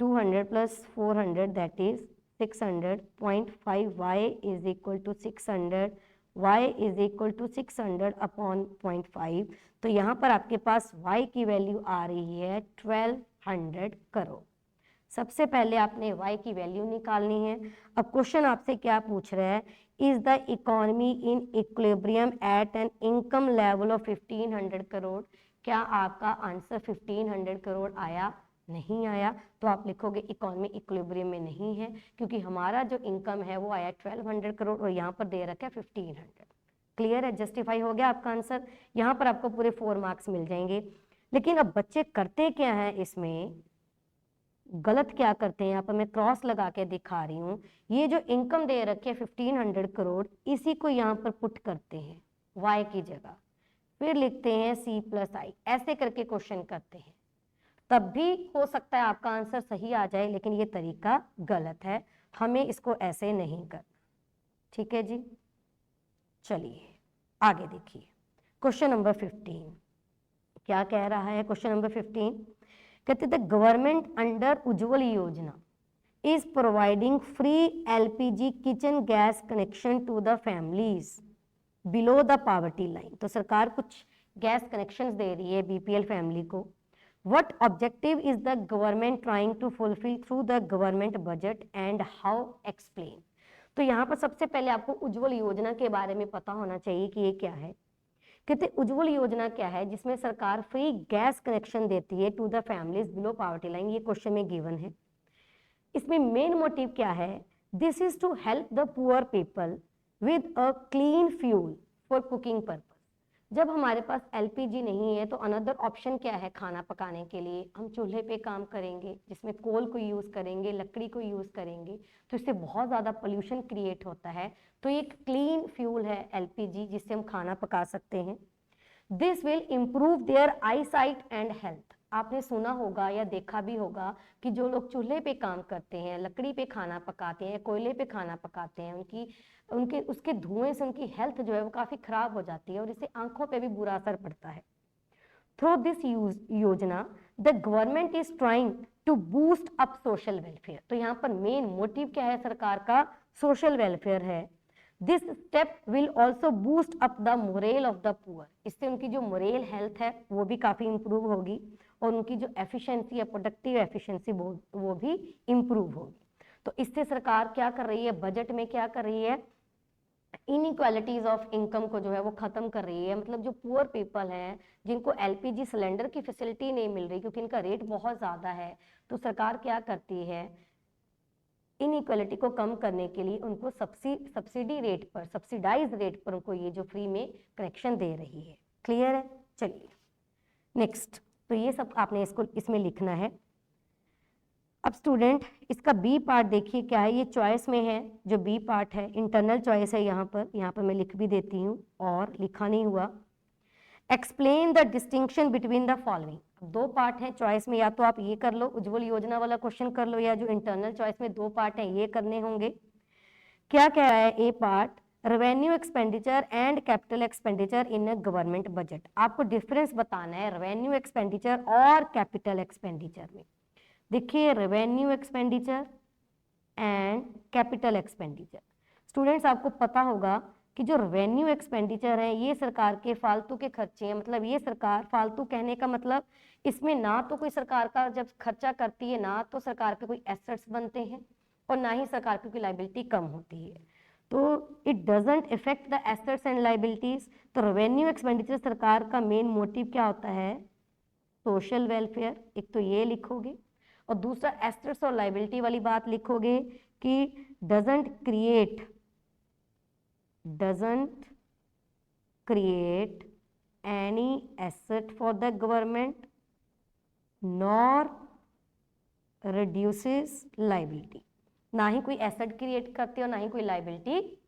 200 plus 400 that is 600, 0.5y is equal to 600, y is equal to 600 upon 0.5। तो यहाँ पर आपके पास y की वैल्यू आ रही है 1200 करोड़। सबसे पहले आपने y की वैल्यू निकालनी है। अब क्वेश्चन आपसे क्या पूछ रहा है, is the economy in equilibrium at an income level of 1500 crore. क्या आपका आंसर 1500 करोड़ आया? नहीं आया। तो आप लिखोगे इकोनॉमी इक्विलिब्रियम में नहीं है, क्योंकि हमारा जो इनकम है वो आया 1200 करोड़ और यहाँ पर दे रखा है 1500। क्लियर है, जस्टिफाई हो गया आपका आंसर। यहाँ पर आपको पूरे 4 मार्क्स मिल जाएंगे। लेकिन अब बच्चे करते क्या है, इसमें गलत क्या करते हैं, यहाँ पर मैं क्रॉस लगा के दिखा रही हूँ। ये जो इनकम दे रखे 1500 करोड़, इसी को यहाँ पर पुट करते हैं y की जगह, फिर लिखते हैं c प्लस आई, ऐसे करके क्वेश्चन करते हैं। तब भी हो सकता है आपका आंसर सही आ जाए, लेकिन ये तरीका गलत है, हमें इसको ऐसे नहीं करना। ठीक है जी, चलिए आगे देखिए क्वेश्चन नंबर 15 क्या कह रहा है। क्वेश्चन नंबर 15 कहते the government under Ujjwal Yojana is providing free LPG kitchen gas connection to the families below the poverty line. तो सरकार कुछ गैस कनेक्शंस दे रही है BPL फैमिली को। What objective is the government trying to fulfill through the government budget and how? Explain। तो यहाँ पर सबसे पहले आपको उज्ज्वल योजना के बारे में पता होना चाहिए कि ये क्या है। कहते उज्ज्वल योजना क्या है, जिसमें सरकार फ्री गैस कनेक्शन देती है to the families below poverty line. ये क्वेश्चन में गिवन है। इसमें मेन मोटिव क्या है, this is to help the poor people with a clean fuel for cooking purpose. जब हमारे पास LPG नहीं है तो अनदर ऑप्शन क्या है खाना पकाने के लिए, हम चूल्हे पे काम करेंगे, जिसमें कोल को यूज़ करेंगे, लकड़ी को यूज़ करेंगे, तो इससे बहुत ज़्यादा पोल्यूशन क्रिएट होता है। तो एक क्लीन फ्यूल है LPG, जिससे हम खाना पका सकते हैं। This will improve their eyesight and health. आपने सुना होगा या देखा भी होगा कि जो लोग चूल्हे पे काम करते हैं, लकड़ी पे खाना पकाते हैं, कोयले पे खाना पकाते हैं, उनके उसके धुएं से उनकी हेल्थ जो है वो काफी खराब हो जाती है और इससे आंखों पे भी बुरा असर पड़ता है। Through this yojana the government is trying to boost up social welfare. तो यहाँ पर मेन मोटिव क्या है सरकार का? सोशल वेलफेयर है। This step will also boost up the moral of the poor. इससे उनकी जो मोरल हेल्थ है वो भी काफी इंप्रूव होगी और उनकी जो एफिशिएंसी है, प्रोडक्टिव एफिशिएंसी, वो भी इंप्रूव होगी। तो इससे सरकार क्या कर रही है? बजट में क्या कर रही है? इनइक्वालिटीज ऑफ इनकम को जो है वो खत्म कर रही है। मतलब जो पुअर पीपल हैं, जिनको एलपीजी सिलेंडर की फैसिलिटी नहीं मिल रही क्योंकि इनका रेट बहुत ज्यादा है, तो सरकार क्या करती है? इनइक्वालिटी को कम करने के लिए उनको सब्सिडाइज रेट पर उनको ये जो फ्री में कनेक्शन दे रही है। क्लियर है? चलिए नेक्स्ट। तो ये सब आपने इसमें लिखना है। अब स्टूडेंट इसका बी पार्ट देखिए क्या है। ये चॉइस में है, जो बी पार्ट है इंटरनल चॉइस है। यहाँ पर मैं लिख भी देती हूँ और लिखा नहीं हुआ। Explain the distinction between the following. दो पार्ट है चॉइस में, या तो आप ये कर लो, उज्ज्वल योजना वाला क्वेश्चन कर लो, या जो इंटरनल चॉइस में दो पार्ट है ये करने होंगे। क्या कह रहा है? A part, revenue expenditure and capital expenditure in a government budget. आपको डिफरेंस बताना है रेवेन्यू एक्सपेंडिचर और कैपिटल एक्सपेंडिचर में। देखिए revenue expenditure and capital expenditure. Students आपको पता होगा कि जो रेवेन्यू एक्सपेंडिचर है ये सरकार के फालतू के खर्चे हैं। मतलब ये सरकार, फालतू कहने का मतलब इसमें ना तो कोई सरकार का जब खर्चा करती है ना तो सरकार के कोई एसेट्स बनते हैं और ना ही सरकार की कोई लाइबिलिटी कम होती है। तो it doesn't effect the assets and liabilities. तो रेवेन्यू एक्सपेंडिचर सरकार का मेन मोटिव क्या होता है? Social welfare. एक तो ये लिखोगे और दूसरा एसेट्स और लाइबिलिटी वाली बात लिखोगे कि doesn't create any asset for the government nor reduces liability. ना ही कोई एसेट क्रिएट करती है और ना ही कोई लाइबिलिटी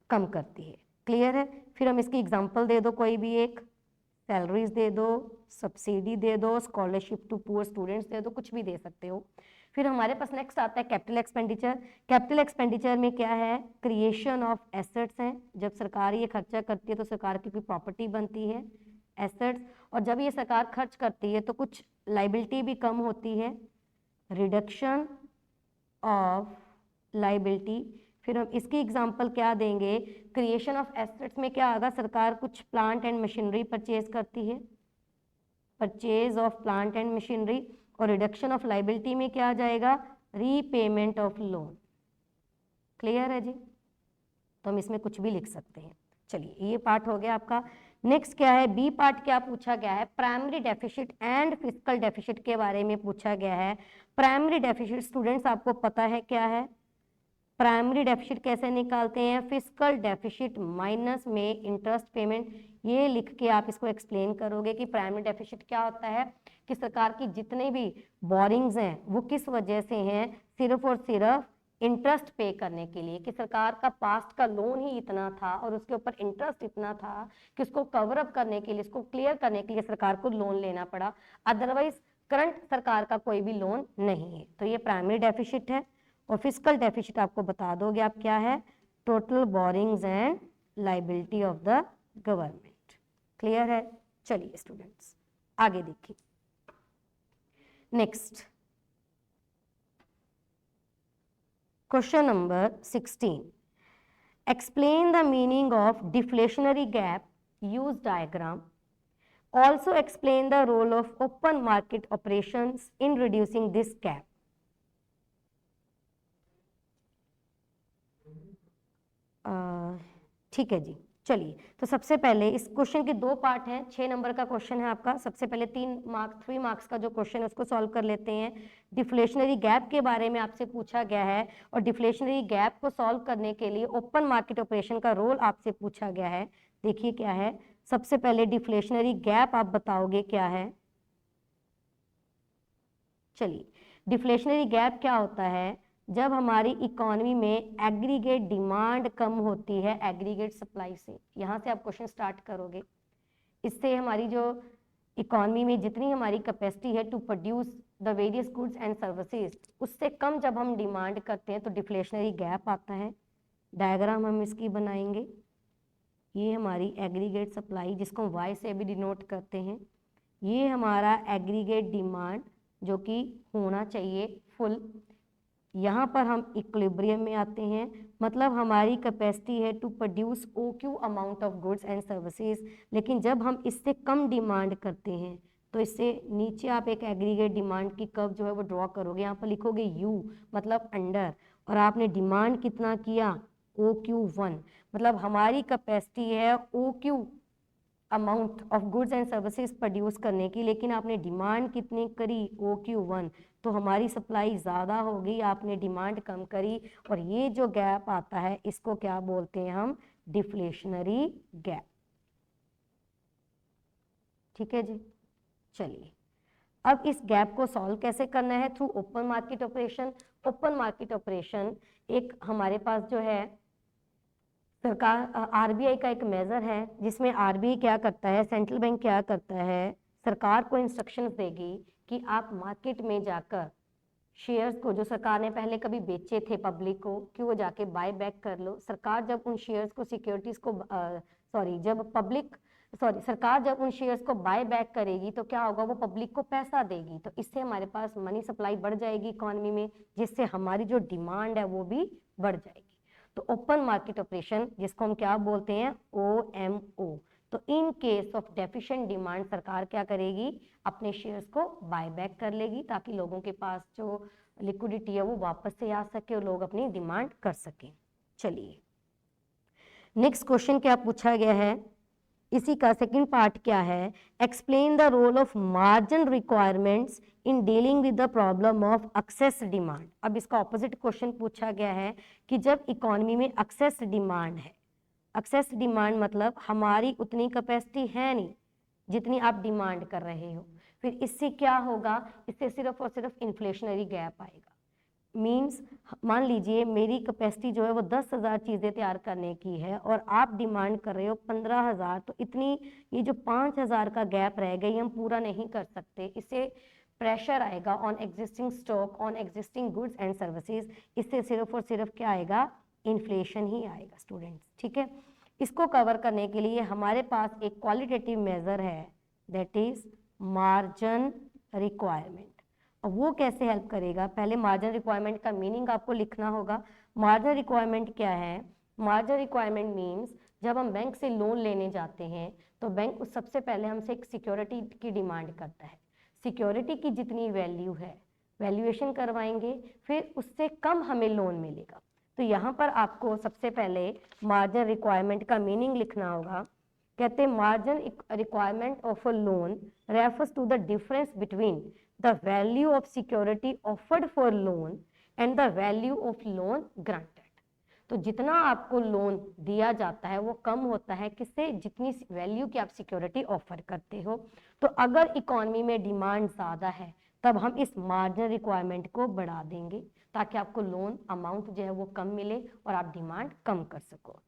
कम करती है। क्लियर है? फिर हम इसकी एग्जांपल दे दो, कोई भी एक, सैलरीज दे दो, सब्सिडी दे दो, स्कॉलरशिप टू पुअर स्टूडेंट्स दे दो, कुछ भी दे सकते हो। फिर हमारे पास नेक्स्ट आता है कैपिटल एक्सपेंडिचर। कैपिटल एक्सपेंडिचर में क्या है? क्रिएशन ऑफ एसेट्स हैं। जब सरकार ये खर्चा करती है तो सरकार की कोई प्रॉपर्टी बनती है, एसेट्स, और जब ये सरकार खर्च करती है तो कुछ लाइबिलिटी भी कम होती है, रिडक्शन ऑफ लाइबिलिटी। फिर हम इसकी एग्जांपल क्या देंगे? क्रिएशन ऑफ एसेट्स में क्या आएगा? सरकार कुछ प्लांट एंड मशीनरी परचेज करती है, purchase of plant and machinery. और रिडक्शन ऑफ लाइबिलिटी में क्या आ जाएगा? Repayment of loan. क्लियर है जी? तो हम इसमें कुछ भी लिख सकते हैं। चलिए ये पार्ट हो गया आपका। नेक्स्ट क्या है? बी पार्ट क्या पूछा गया है? Primary deficit and fiscal deficit के बारे में पूछा गया है। प्राइमरी डेफिसिट स्टूडेंट्स आपको पता है क्या है? प्राइमरी डेफिसिट कैसे निकालते हैं? फिस्कल डेफिसिट माइनस में इंटरेस्ट पेमेंट। ये लिख के आप इसको एक्सप्लेन करोगे कि प्राइमरी डेफिसिट क्या होता है, कि सरकार की जितने भी बोरिंग्स हैं वो किस वजह से हैं? सिर्फ और सिर्फ इंटरेस्ट पे करने के लिए, कि सरकार का पास्ट का लोन ही इतना था और उसके ऊपर इंटरेस्ट इतना था कि उसको कवर अप करने के लिए, इसको क्लियर करने के लिए सरकार को लोन लेना पड़ा। अदरवाइज करंट सरकार का कोई भी लोन नहीं है। तो ये प्राइमरी डेफिसिट है। और फिस्कल डेफिसिट आपको बता दोगे आप क्या है? Total borrowings and liability of the government. Clear है? चलिए स्टूडेंट्स आगे देखिए। Next question number 16, explain the meaning of deflationary gap, use diagram. Also explain the role of open market operations in reducing this gap. ठीक है जी। चलिए तो सबसे पहले इस क्वेश्चन के दो पार्ट हैं, 6 नंबर का क्वेश्चन है आपका। सबसे पहले 3 मार्क्स का जो क्वेश्चन है उसको सॉल्व कर लेते हैं। डिफ्लेशनरी गैप के बारे में आपसे पूछा गया है और डिफ्लेशनरी गैप को सॉल्व करने के लिए ओपन मार्केट ऑपरेशन का रोल आपसे पूछा गया है। देखिए क्या है, सबसे पहले डिफ्लेशनरी गैप आप बताओगे क्या है। चलिए डिफ्लेशनरी गैप क्या होता है? जब हमारी इकोनॉमी में एग्रीगेट डिमांड कम होती है एग्रीगेट सप्लाई से। यहाँ से आप क्वेश्चन स्टार्ट करोगे। इससे हमारी जो इकोनॉमी में जितनी हमारी कैपेसिटी है to produce the various goods and services, उससे कम जब हम डिमांड करते हैं तो डिफ्लेशनरी गैप आता है। डायग्राम हम इसकी बनाएंगे। ये हमारी एग्रीगेट सप्लाई जिसको हम वाई से भी डिनोट करते हैं, ये हमारा एग्रीगेट डिमांड जो कि होना चाहिए फुल। यहाँ पर हम इक्विलिब्रियम में आते हैं, मतलब हमारी कैपेसिटी है to produce O Q amount of goods and services, लेकिन जब हम इससे कम डिमांड करते हैं तो इससे नीचे आप एक एग्रीगेट डिमांड की कर्व जो है वो ड्रॉ करोगे, यहाँ पर लिखोगे यू मतलब अंडर, और आपने डिमांड कितना किया ओ क्यू 1, मतलब हमारी कैपेसिटी है O Q amount of goods and services produce करने की, लेकिन आपने डिमांड कितनी करी ओ क्यू 1, तो हमारी सप्लाई ज़्यादा हो गई, आपने डिमांड कम करी, और ये जो गैप आता है इसको क्या बोलते हैं हम, डिफ्लेशनरी गैप। ठीक है जी, चलिए अब इस गैप को सॉल्व कैसे करना है, through open market operation. Open market operation एक हमारे पास जो है सरकार आरबीआई का एक मेजर है, जिसमें आरबीआई क्या करता है, सेंट्रल बैंक क्या करता है, सरकार को इंस्ट्रक्शंस देगी कि आप मार्केट में जाकर शेयर्स को जो सरकार ने पहले कभी बेचे थे पब्लिक को, कि वो जाके बाय बैक कर लो। सरकार जब उन शेयर्स को सिक्योरिटीज को सरकार जब उन शेयर्स को बाय बैक करेगी तो क्या होगा, वो पब्लिक को पैसा देगी, तो इससे हमारे पास मनी सप्लाई बढ़ जाएगी इकोनॉमी में, जिससे हमारी जो डिमांड है वो भी बढ़ जाएगी। तो ओपन मार्केट ऑपरेशन जिसको हम क्या बोलते हैं, OMO। तो in case of deficient demand सरकार क्या करेगी, अपने शेयर्स को बाय बैक कर लेगी, ताकि लोगों के पास जो लिक्विडिटी है वो वापस से आ सके और लोग अपनी डिमांड कर सकें। चलिए नेक्स्ट क्वेश्चन क्या पूछा गया है, इसी का सेकंड पार्ट क्या है, explain the role of margin requirements in dealing with the problem of excess demand. अब इसका ऑपोजिट क्वेश्चन पूछा गया है कि जब इकोनॉमी में एक्सेस डिमांड है, एक्सेस डिमांड मतलब हमारी उतनी कैपेसिटी है नहीं जितनी आप डिमांड कर रहे हो, फिर इससे क्या होगा, इससे सिर्फ और सिर्फ इन्फ्लेशनरी गैप आएगा। मीन्स मान लीजिए मेरी कैपेसिटी जो है वो 10,000 चीज़ें तैयार करने की है और आप डिमांड कर रहे हो 15,000, तो इतनी ये जो 5,000 का गैप रह गई हम पूरा नहीं कर सकते, इससे प्रेशर आएगा on existing stock, on existing goods and services, इससे सिर्फ और सिर्फ क्या आएगा, इन्फ्लेशन ही आएगा स्टूडेंट्स। ठीक है, इसको कवर करने के लिए हमारे पास एक क्वालिटेटिव मेजर है, दैट इज मार्जिन रिक्वायरमेंट। और वो कैसे हेल्प करेगा, पहले मार्जिन रिक्वायरमेंट का मीनिंग आपको लिखना होगा। मार्जिन रिक्वायरमेंट क्या है, मार्जिन रिक्वायरमेंट मीन्स जब हम बैंक से लोन लेने जाते हैं तो बैंक उस सबसे पहले हमसे एक सिक्योरिटी की डिमांड करता है, सिक्योरिटी की जितनी वैल्यू है वैल्यूएशन करवाएंगे, फिर उससे कम हमें लोन मिलेगा। तो यहाँ पर आपको सबसे पहले मार्जिन रिक्वायरमेंट का मीनिंग लिखना होगा। कहते हैं margin requirement of a loan refers to the difference between the value of security offered for loan and the value of loan granted। तो जितना आपको लोन दिया जाता है वो कम होता है किससे, जितनी वैल्यू की आप सिक्योरिटी ऑफर करते हो। तो अगर इकोनॉमी में डिमांड ज़्यादा है तब हम इस मार्जिन रिक्वायरमेंट को बढ़ा देंगे ताकि आपको लोन अमाउंट जो है वो कम मिले और आप डिमांड कम कर सको।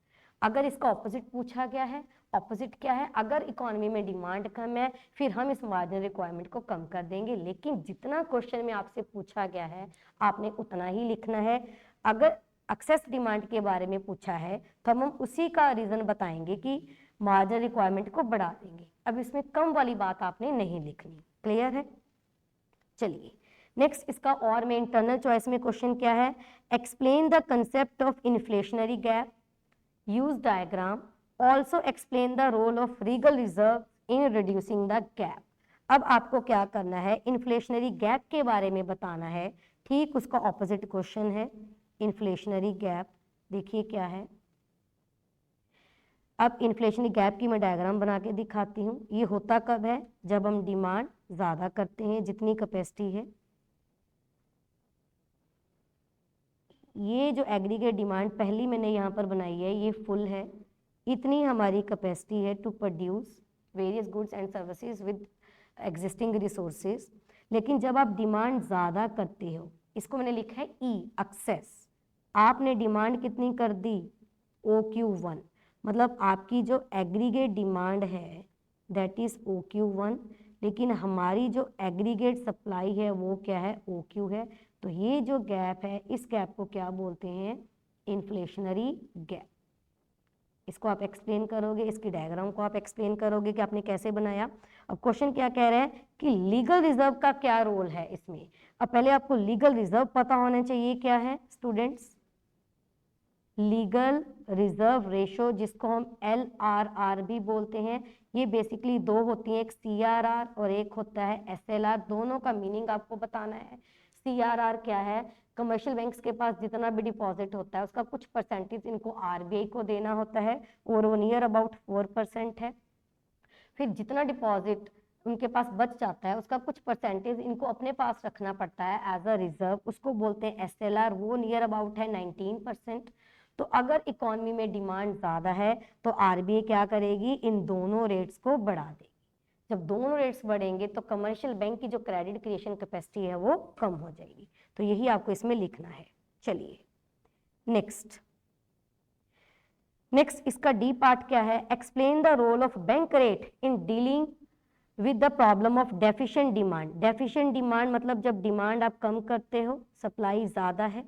अगर इसका ऑपोजिट पूछा गया है, ऑपोजिट क्या है, अगर इकोनॉमी में डिमांड कम है फिर हम इस मार्जिन रिक्वायरमेंट को कम कर देंगे, लेकिन जितना क्वेश्चन में आपसे पूछा गया है आपने उतना ही लिखना है। अगर एक्सेस डिमांड के बारे में पूछा है तो हम उसी का रीजन बताएंगे कि मार्जिन रिक्वायरमेंट को बढ़ा देंगे। अब इसमें कम वाली बात आपने नहीं लिखनी, क्लियर है। चलिए नेक्स्ट इसका और में इंटरनल चॉइस में क्वेश्चन क्या है, explain the concept of inflationary gap, use diagram, also explain the role of regal reserve in reducing the gap। अब आपको क्या करना है, इन्फ्लेशनरी गैप के बारे में बताना है। ठीक उसका ऑपोजिट क्वेश्चन है इन्फ्लेशनरी गैप, देखिए क्या है। अब इन्फ्लेशनरी गैप की मैं डायग्राम बना के दिखाती हूँ। ये होता कब है, जब हम डिमांड ज़्यादा करते हैं जितनी कैपेसिटी है। ये जो एग्रीगेट डिमांड पहली मैंने यहाँ पर बनाई है ये फुल है, इतनी हमारी कैपेसिटी है to produce various goods and services with existing resources. लेकिन जब आप डिमांड ज़्यादा करते हो, इसको मैंने लिखा है ई एक्सेस, आपने डिमांड कितनी कर दी OQ1, मतलब आपकी जो एग्रीगेट डिमांड है दैट इज OQ1, लेकिन हमारी जो एग्रीगेट सप्लाई है वो क्या है, OQ है। तो ये जो गैप है, इस गैप को क्या बोलते हैं, इन्फ्लेशनरी गैप। इसको आप एक्सप्लेन करोगे, इसकी डायग्राम को आप एक्सप्लेन करोगे कि आपने कैसे बनाया। अब क्वेश्चन क्या कह रहे हैं कि लीगल रिजर्व का क्या रोल है इसमें। अब पहले आपको लीगल रिजर्व पता होना चाहिए क्या है स्टूडेंट्स। लीगल रिजर्व रेशो, जिसको हम LRR भी बोलते हैं, ये बेसिकली दो होती हैं, एक CRR और एक होता है SLR। दोनों का मीनिंग आपको बताना है। CRR क्या है, कमर्शियल बैंक्स के पास जितना भी डिपॉजिट होता है उसका कुछ परसेंटेज इनको RBI को देना होता है और वो नियर अबाउट 4% है। फिर जितना डिपॉजिट उनके पास बच जाता है उसका कुछ परसेंटेज इनको अपने पास रखना पड़ता है एज अ रिजर्व, उसको बोलते हैं SLR, वो नियर अबाउट है 19%। तो अगर इकोनॉमी में डिमांड ज़्यादा है तो RBI क्या करेगी, इन दोनों रेट्स को बढ़ा देगी। जब दोनों रेट्स बढ़ेंगे तो कमर्शियल बैंक की जो क्रेडिट क्रिएशन कैपेसिटी है वो कम हो जाएगी। तो यही आपको इसमें लिखना है। चलिए नेक्स्ट इसका डी पार्ट क्या है, explain the role of bank rate in dealing with the problem of deficient demand. Deficient demand मतलब जब डिमांड आप कम करते हो, सप्लाई ज़्यादा है,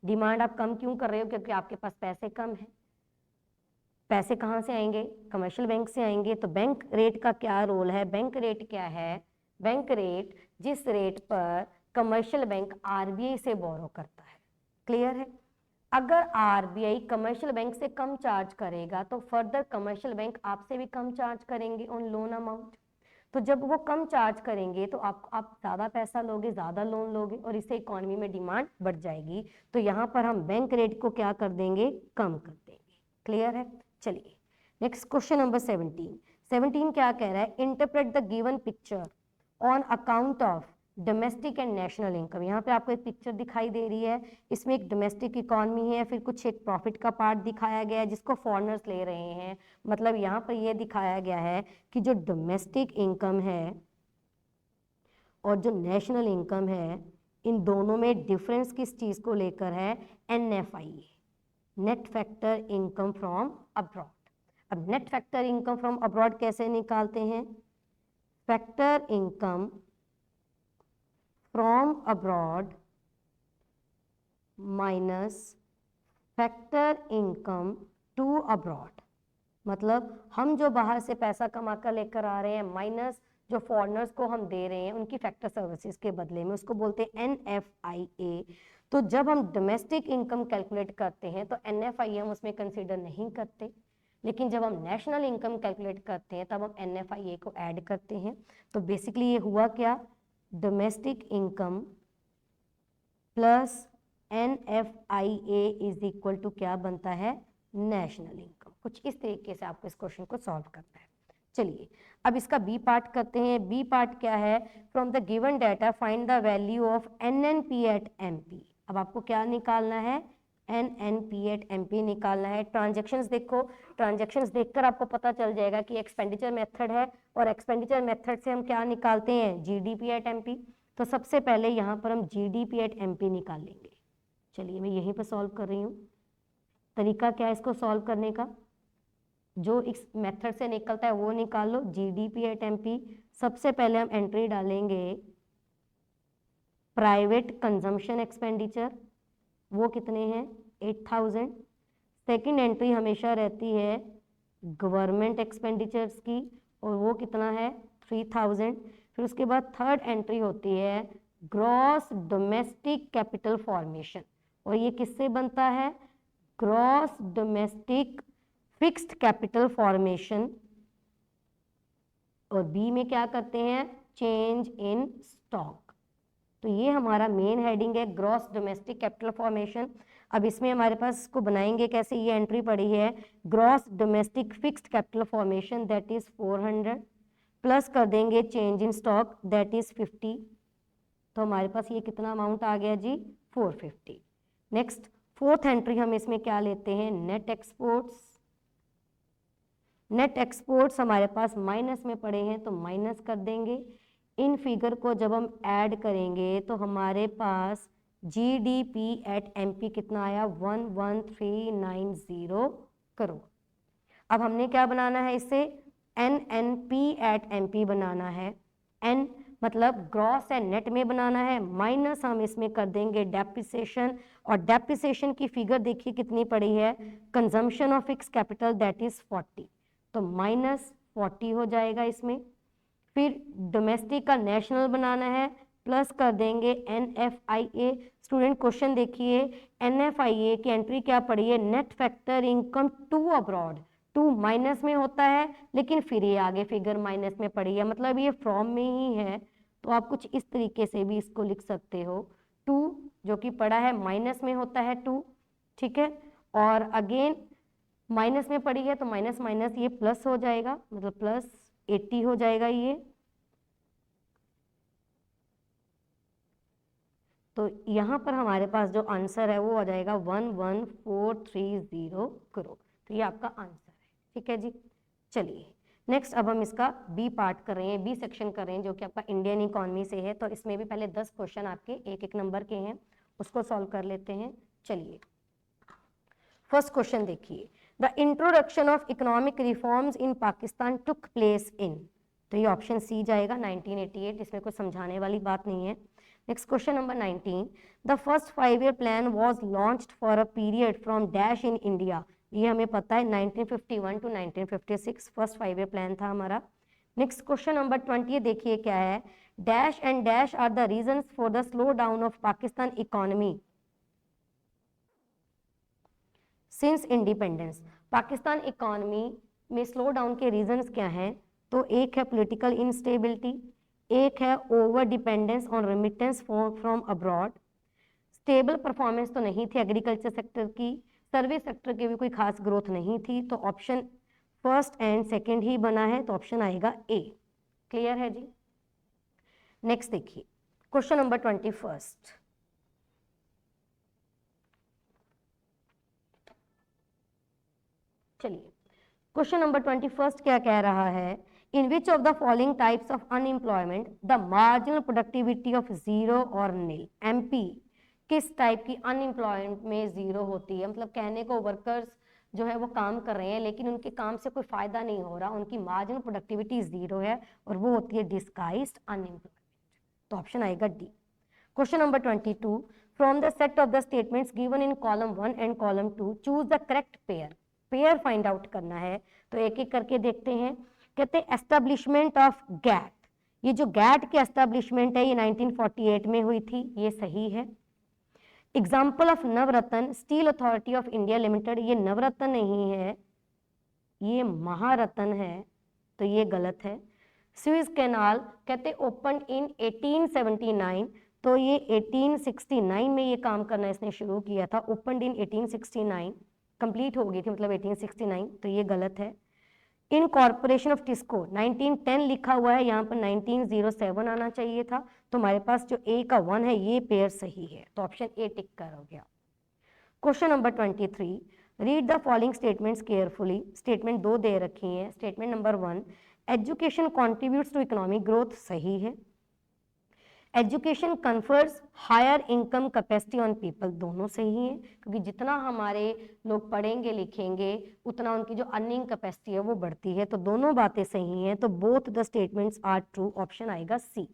डिमांड आप कम क्यों कर रहे हो, क्योंकि आपके पास पैसे कम है। पैसे कहाँ से आएंगे, कमर्शियल बैंक से आएंगे। तो बैंक रेट का क्या रोल है, बैंक रेट क्या है, बैंक रेट जिस रेट पर कमर्शियल बैंक RBI से बोरो करता है। क्लियर है। अगर RBI कमर्शियल बैंक से कम चार्ज करेगा तो फर्दर कमर्शियल बैंक आपसे भी कम चार्ज करेंगे ऑन लोन अमाउंट। तो जब वो कम चार्ज करेंगे तो आप ज़्यादा पैसा लोगे, ज़्यादा लोन लोगे और इससे इकोनॉमी में डिमांड बढ़ जाएगी। तो यहाँ पर हम बैंक रेट को क्या कर देंगे, कम कर देंगे। क्लियर है। चलिए नेक्स्ट क्वेश्चन नंबर 17 क्या कह रहा है, interpret the given picture on account of domestic and national income. यहाँ पे आपको एक पिक्चर दिखाई दे रही है, इसमें एक डोमेस्टिक इकॉनमी है, फिर कुछ एक प्रॉफिट का पार्ट दिखाया गया है जिसको फॉरेनर्स ले रहे हैं। मतलब यहाँ पर ये दिखाया गया है कि जो डोमेस्टिक इनकम है और जो नेशनल इनकम है, इन दोनों में डिफरेंस किस चीज़ को लेकर है, NFIA, net factor income from abroad. अब net factor income from abroad कैसे निकालते हैं, factor income from abroad minus factor income to abroad. मतलब हम जो बाहर से पैसा कमा कर लेकर आ रहे हैं माइनस जो फॉरेनर्स को हम दे रहे हैं उनकी फैक्टर सर्विसेज के बदले में, उसको बोलते हैं NFIA। तो जब हम डोमेस्टिक इनकम कैलकुलेट करते हैं तो NFIA हम उसमें कंसीडर नहीं करते, लेकिन जब हम नेशनल इनकम कैलकुलेट करते हैं तब हम NFIA को ऐड करते हैं। तो बेसिकली ये हुआ क्या, domestic income plus NFIA is equal to क्या बनता है, नेशनल इनकम। कुछ इस तरीके से आपको इस क्वेश्चन को सॉल्व करना है। चलिए अब इसका बी पार्ट करते हैं। बी पार्ट क्या है, from the given data find the value of NNP at MP। अब आपको क्या निकालना है, NNP एट MP निकालना है। ट्रांजेक्शन्स देखो, ट्रांजेक्शन्स देखकर आपको पता चल जाएगा कि एक्सपेंडिचर मेथड है और एक्सपेंडिचर मेथड से हम क्या निकालते हैं, GDP एट MP। तो सबसे पहले यहाँ पर हम GDP एट MP निकाल लेंगे। चलिए मैं यहीं पर सॉल्व कर रही हूँ। तरीका क्या है इसको सॉल्व करने का, जो इस मेथड से निकलता है वो निकाल लो। GDP एट MP, सबसे पहले हम एंट्री डालेंगे प्राइवेट कंजम्पशन एक्सपेंडिचर, वो कितने हैं 8000। सेकंड एंट्री हमेशा रहती है गवर्नमेंट एक्सपेंडिचर्स की और वो कितना है 3000। फिर उसके बाद थर्ड एंट्री होती है ग्रॉस डोमेस्टिक कैपिटल फॉर्मेशन, और ये किससे बनता है, gross domestic fixed capital formation. और बी में क्या करते हैं, चेंज इन स्टॉक। तो ये हमारा मेन हेडिंग है ग्रॉस डोमेस्टिक कैपिटल फॉर्मेशन। अब इसमें हमारे पास इसको बनाएंगे कैसे, ये एंट्री पड़ी है gross domestic fixed capital formation that is 400 plus कर देंगे change in stock that is 50। तो हमारे पास ये कितना अमाउंट आ गया जी 450। नेक्स्ट फोर्थ एंट्री हम इसमें क्या लेते हैं, नेट एक्सपोर्ट्स। नेट एक्सपोर्ट्स हमारे पास माइनस में पड़े हैं तो माइनस कर देंगे। इन फिगर को जब हम ऐड करेंगे तो हमारे पास GDP एट MP कितना आया 11390 करोड़। अब हमने क्या बनाना है, इससे NNP एट MP बनाना है। एन मतलब ग्रॉस एंड नेट में बनाना है, माइनस हम इसमें कर देंगे डेप्रिसिएशन, और डेप्रिसिएशन की फिगर देखिए कितनी पड़ी है, consumption of fix capital that is 40, तो -40 हो जाएगा इसमें। फिर डोमेस्टिक का नेशनल बनाना है, प्लस कर देंगे NFIA। स्टूडेंट क्वेश्चन देखिए, NFIA की एंट्री क्या पड़ी है, net factor income to abroad, to minus में होता है लेकिन फिर ये आगे फिगर माइनस में पड़ी है, मतलब ये फ्रॉम में ही है, तो आप कुछ इस तरीके से भी इसको लिख सकते हो, टू जो कि पड़ा है माइनस में होता है टू, ठीक है, और अगेन माइनस में पड़ी है तो माइनस माइनस ये प्लस हो जाएगा, मतलब +80 हो जाएगा ये। तो यहाँ पर हमारे पास जो आंसर है वो आ जाएगा 11430 करोड़, तो ये आपका आंसर है, ठीक है जी। चलिए नेक्स्ट अब हम इसका बी पार्ट कर रहे हैं, बी सेक्शन कर रहे हैं, जो कि आपका इंडियन इकोनॉमी से है। तो इसमें भी पहले 10 क्वेश्चन आपके एक एक नंबर के हैं, उसको सॉल्व कर लेते हैं। चलिए फर्स्ट क्वेश्चन देखिए, the introduction of economic reforms in Pakistan took place in, तो ये ऑप्शन सी जाएगा 1988, इसमें कोई समझाने वाली बात नहीं है। Next question number 19, the first 5-year plan was launched for a period from dash in India, ये हमें पता है 1951 टू 1956 फर्स्ट 5-year प्लान था हमारा। नेक्स्ट क्वेश्चन नंबर 20 देखिए क्या है, dash and dash are the reasons for the slow down of Pakistan economy since independence, Pakistan economy में स्लो डाउन के रीजंस क्या हैं, तो एक है पॉलिटिकल इंस्टेबिलिटी, एक है over dependence on remittance from abroad, stable performance तो नहीं थी एग्रीकल्चर सेक्टर की, सर्विस सेक्टर की भी कोई खास ग्रोथ नहीं थी, तो ऑप्शन फर्स्ट एंड सेकंड ही बना है, तो ऑप्शन आएगा ए। क्लियर है जी। नेक्स्ट देखिए क्वेश्चन नंबर 21, चलिए क्वेश्चन नंबर 21 क्या कह रहा है, in which of the following types of unemployment the marginal productivity of 0 और nil, MP किस टाइप की अनएम्प्लॉयमेंट में 0 होती है, मतलब कहने को वर्कर्स जो है वो काम कर रहे हैं लेकिन उनके काम से कोई फायदा नहीं हो रहा, उनकी मार्जिनल प्रोडक्टिविटी 0 है, और वो होती है डिस्गाइज्ड अनएम्प्लॉयमेंट, तो ऑप्शन आएगा D. Question number 22, from the set of the statements given in column 1 and column 2 choose the correct pair, pair find out करना है, तो एक एक करके देखते हैं। कहते हैं एस्टेब्लिशमेंट ऑफ गैट, ये जो गैट की एस्टेब्लिशमेंट है ये 1948 में हुई थी, ये सही है। Example of Navratna, steel authority of India limited, ये नवरत्न नहीं है, ये महारत्न है, तो ये गलत है। स्विस कैनाल कहते ओपन इन 1879, तो ये 1869 में ये काम करना इसने शुरू किया था, ओपन इन 1869, कंप्लीट हो गई थी मतलब 1869, तो ये गलत है। इन कॉर्पोरेशन ऑफ टिस्को 1910 लिखा हुआ है, यहाँ पर 1907 आना चाहिए था, तो हमारे पास जो ए का 1 है ये पेयर सही है, तो ऑप्शन ए टिक कर हो गया। Question number 23, read the following statements carefully, statement 2 दे रखी है। Statement number 1, education contributes to economic growth, सही है। Education confers higher income capacity on people, दोनों सही है, क्योंकि जितना हमारे लोग पढ़ेंगे लिखेंगे उतना उनकी जो अर्निंग कैपेसिटी है वो बढ़ती है, तो दोनों बातें सही हैं, तो both the statements are true, option आएगा सी।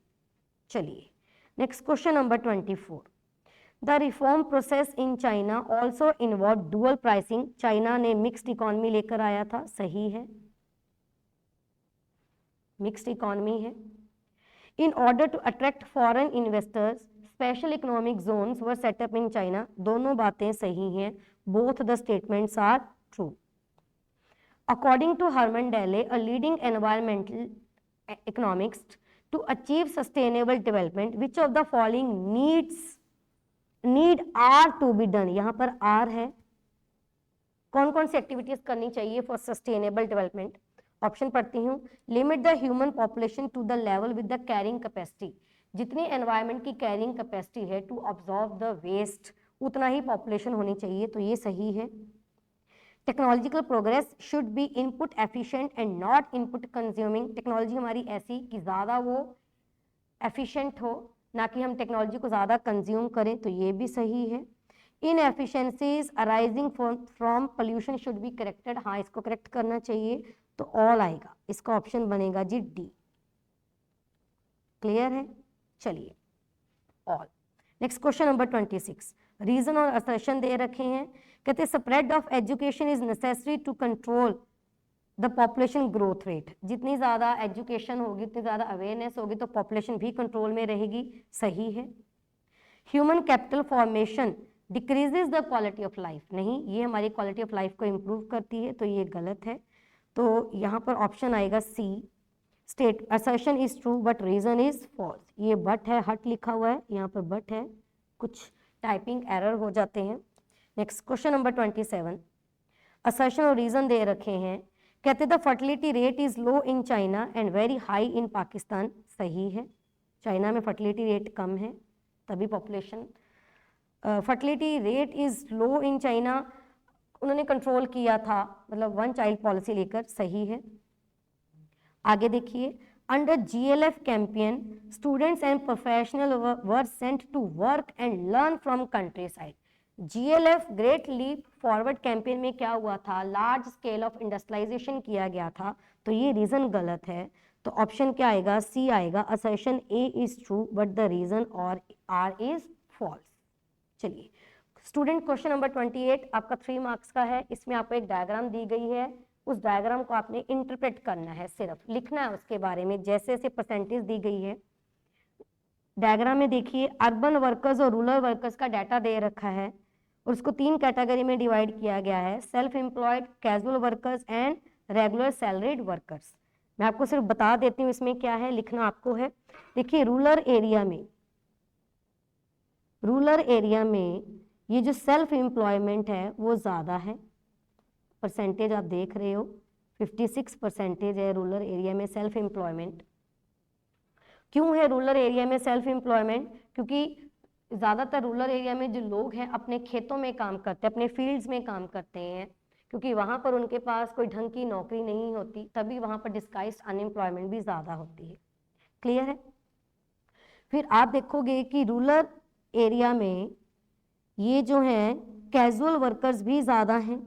चलिए next question number 24, the reform process in China also involve dual pricing, China ने मिक्स्ड इकोनॉमी लेकर आया था, सही है, मिक्स्ड इकोनॉमी है। In order to attract foreign investors, special economic zones were set up in China, दोनों बातें सही हैं, both the statements are true. According to Herman Daly, a leading environmental economist, to achieve sustainable development, which of the following need are to be done, यहाँ पर are है, कौन कौन सी activities करनी चाहिए फॉर सस्टेनेबल डेवलपमेंट। ऑप्शन पढ़ती हूँ, limit the human population to the level with the carrying capacity, जितनी एनवायरनमेंट की कैरिंग कैपेसिटी है टू ऑब्जॉर्व द वेस्ट उतना ही पॉपुलेशन होनी चाहिए, तो ये सही है। Technological progress should be input efficient and not input consuming, technology हमारी ऐसी कि ज़्यादा वो एफिशिएंट हो, ना कि हम टेक्नोलॉजी को ज़्यादा कंज्यूम करें, तो ये भी सही है। Inefficiencies arising from pollution should be corrected, हाँ इसको करेक्ट करना चाहिए, तो ऑल आएगा, इसका ऑप्शन बनेगा जी डी। क्लियर है? चलिए, all. Next question number 26, reason और असर्शन दे रखे हैं। कहते spread of education is necessary to control the population growth rate. जितनी ज़्यादा एजुकेशन होगी, उतनी ज़्यादा अवेयरनेस होगी, तो पॉपुलेशन भी कंट्रोल में रहेगी। सही है। Human capital formation decreases the quality of life. नहीं, ये हमारी क्वालिटी ऑफ लाइफ को इम्प्रूव करती है, तो ये गलत है। तो यहाँ पर ऑप्शन आएगा C, state assertion is true but reason is false. ये बट है, हट लिखा हुआ है, यहाँ पर बट है, कुछ टाइपिंग एरर हो जाते हैं। नेक्स्ट क्वेश्चन नंबर 27, असर्शन और रीजन दे रखे हैं। कहते the fertility rate is low in China and very high in Pakistan. सही है, चाइना में फर्टिलिटी रेट कम है, तभी population. Fertility rate is low in China, उन्होंने कंट्रोल किया था, मतलब वन चाइल्ड पॉलिसी लेकर। सही है। आगे देखिए, under GLF campaign students and professional were sent to work and learn from country side. GLF great leap forward campaign में क्या हुआ था? लार्ज स्केल ऑफ इंडस्ट्रियलाइजेशन किया गया था, तो ये रीजन गलत है। तो ऑप्शन क्या आएगा? सी आएगा, assertion A is true but the reason or R is false. चलिए, स्टूडेंट क्वेश्चन नंबर 28 आपका 3 मार्क्स का है। इसमें आपको एक डायग्राम दी गई है, उस डायग्राम को आपने इंटरप्रेट करना है, सिर्फ लिखना है उसके बारे में, जैसे जैसे परसेंटेज दी गई है। डायग्राम में देखिए, अर्बन वर्कर्स और रूरल वर्कर्स का डाटा दे रखा है और उसको 3 कैटेगरी में डिवाइड किया गया है, self employed, casual workers and regular salaried workers. मैं आपको सिर्फ बता देती हूँ इसमें क्या है, लिखना आपको है। देखिए, रूरल एरिया में ये जो सेल्फ एम्प्लॉयमेंट है वो ज़्यादा है, परसेंटेज आप देख रहे हो 56% है रूरल एरिया में सेल्फ एम्प्लॉयमेंट। क्यों है रूरल एरिया में सेल्फ एम्प्लॉयमेंट? क्योंकि ज़्यादातर रूरल एरिया में जो लोग हैं अपने खेतों में काम करते हैं, अपने फील्ड्स में काम करते हैं, क्योंकि वहाँ पर उनके पास कोई ढंग की नौकरी नहीं होती, तभी वहाँ पर डिस्गाइज्ड अनएम्प्लॉयमेंट भी ज़्यादा होती है। क्लियर है? फिर आप देखोगे कि रूरल एरिया में ये जो है कैजुअल वर्कर्स भी ज़्यादा हैं।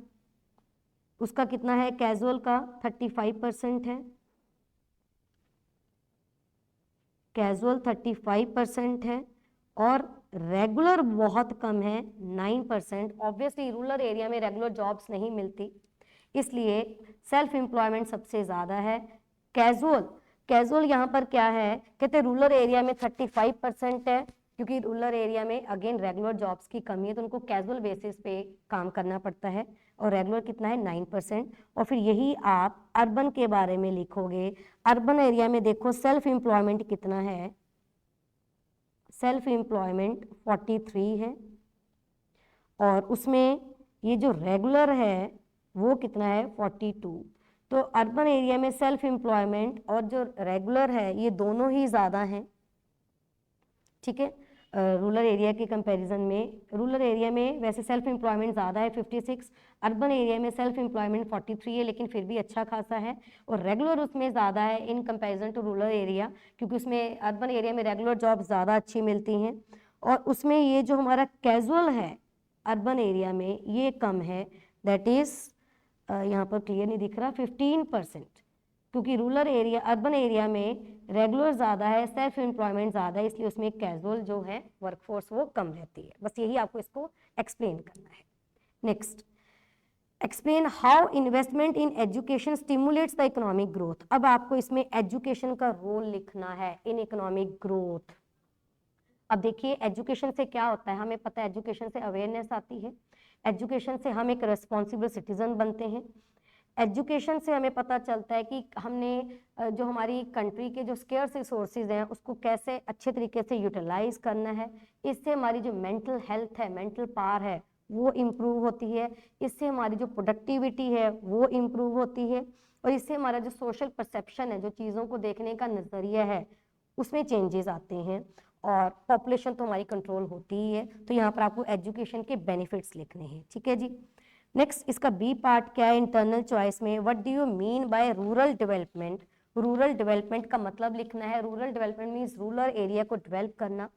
उसका कितना है? कैजुअल का 35% है, कैजुअल 35% है, और रेगुलर बहुत कम है 9%। ऑब्वियसली रूरल एरिया में रेगुलर जॉब्स नहीं मिलती, इसलिए सेल्फ एम्प्लॉयमेंट सबसे ज़्यादा है। कैजुअल यहाँ पर क्या है? कहते हैं रूरल एरिया में 35% है, क्योंकि रूरल एरिया में अगेन रेगुलर जॉब्स की कमी है, तो उनको कैजुअल बेसिस पे काम करना पड़ता है। और रेगुलर कितना है? 9%। और फिर यही आप अर्बन के बारे में लिखोगे। अर्बन एरिया में देखो सेल्फ एम्प्लॉयमेंट कितना है, सेल्फ एम्प्लॉयमेंट 43 है, और उसमें ये जो रेगुलर है वो कितना है? 42। तो अर्बन एरिया में सेल्फ एम्प्लॉयमेंट और जो रेगुलर है ये दोनों ही ज़्यादा हैं। ठीक है, रूरल एरिया के कंपैरिजन में रूरल एरिया में वैसे सेल्फ एम्प्लॉयमेंट ज़्यादा है 56, अर्बन एरिया में सेल्फ एम्प्लॉयमेंट 43 है, लेकिन फिर भी अच्छा खासा है। और रेगुलर उसमें ज़्यादा है in comparison to rural area, क्योंकि उसमें अर्बन एरिया में रेगुलर जॉब ज़्यादा अच्छी मिलती हैं। और उसमें ये जो हमारा कैजुअल है अर्बन एरिया में ये कम है, दैट इज़ यहाँ पर क्लियर नहीं दिख रहा, 15%। क्योंकि रूरल एरिया अर्बन एरिया में रेगुलर ज़्यादा है, सेल्फ एम्प्लॉयमेंट ज़्यादा है, इसलिए उसमें कैजुअल जो है वर्कफोर्स वो कम रहती है। बस यही आपको इसको एक्सप्लेन करना है। Next, explain how investment in education stimulates the economic growth. अब आपको इसमें एजुकेशन का रोल लिखना है इन इकोनॉमिक ग्रोथ। अब देखिए, एजुकेशन से क्या होता है, हमें पता है एजुकेशन से अवेयरनेस आती है, एजुकेशन से हम एक रिस्पॉन्सिबल सिटीजन बनते हैं, एजुकेशन से हमें पता चलता है कि हमने जो हमारी कंट्री के जो स्केर्स रिसोर्सेज हैं उसको कैसे अच्छे तरीके से यूटिलाइज करना है। इससे हमारी जो मेंटल हेल्थ है, मेंटल पावर है, वो इम्प्रूव होती है। इससे हमारी जो प्रोडक्टिविटी है वो इम्प्रूव होती है, और इससे हमारा जो सोशल परसेप्शन है, जो चीज़ों को देखने का नज़रिया है, उसमें चेंजेस आते हैं, और पॉपुलेशन तो हमारी कंट्रोल होती ही है। तो यहाँ पर आपको एजुकेशन के बेनिफिट्स लिखने हैं। ठीक है जी। नेक्स्ट, इसका बी पार्ट क्या है इंटरनल चॉइस में? What do you mean by rural development? Rural development का मतलब लिखना है। Rural development means rural area को डेवलप करना।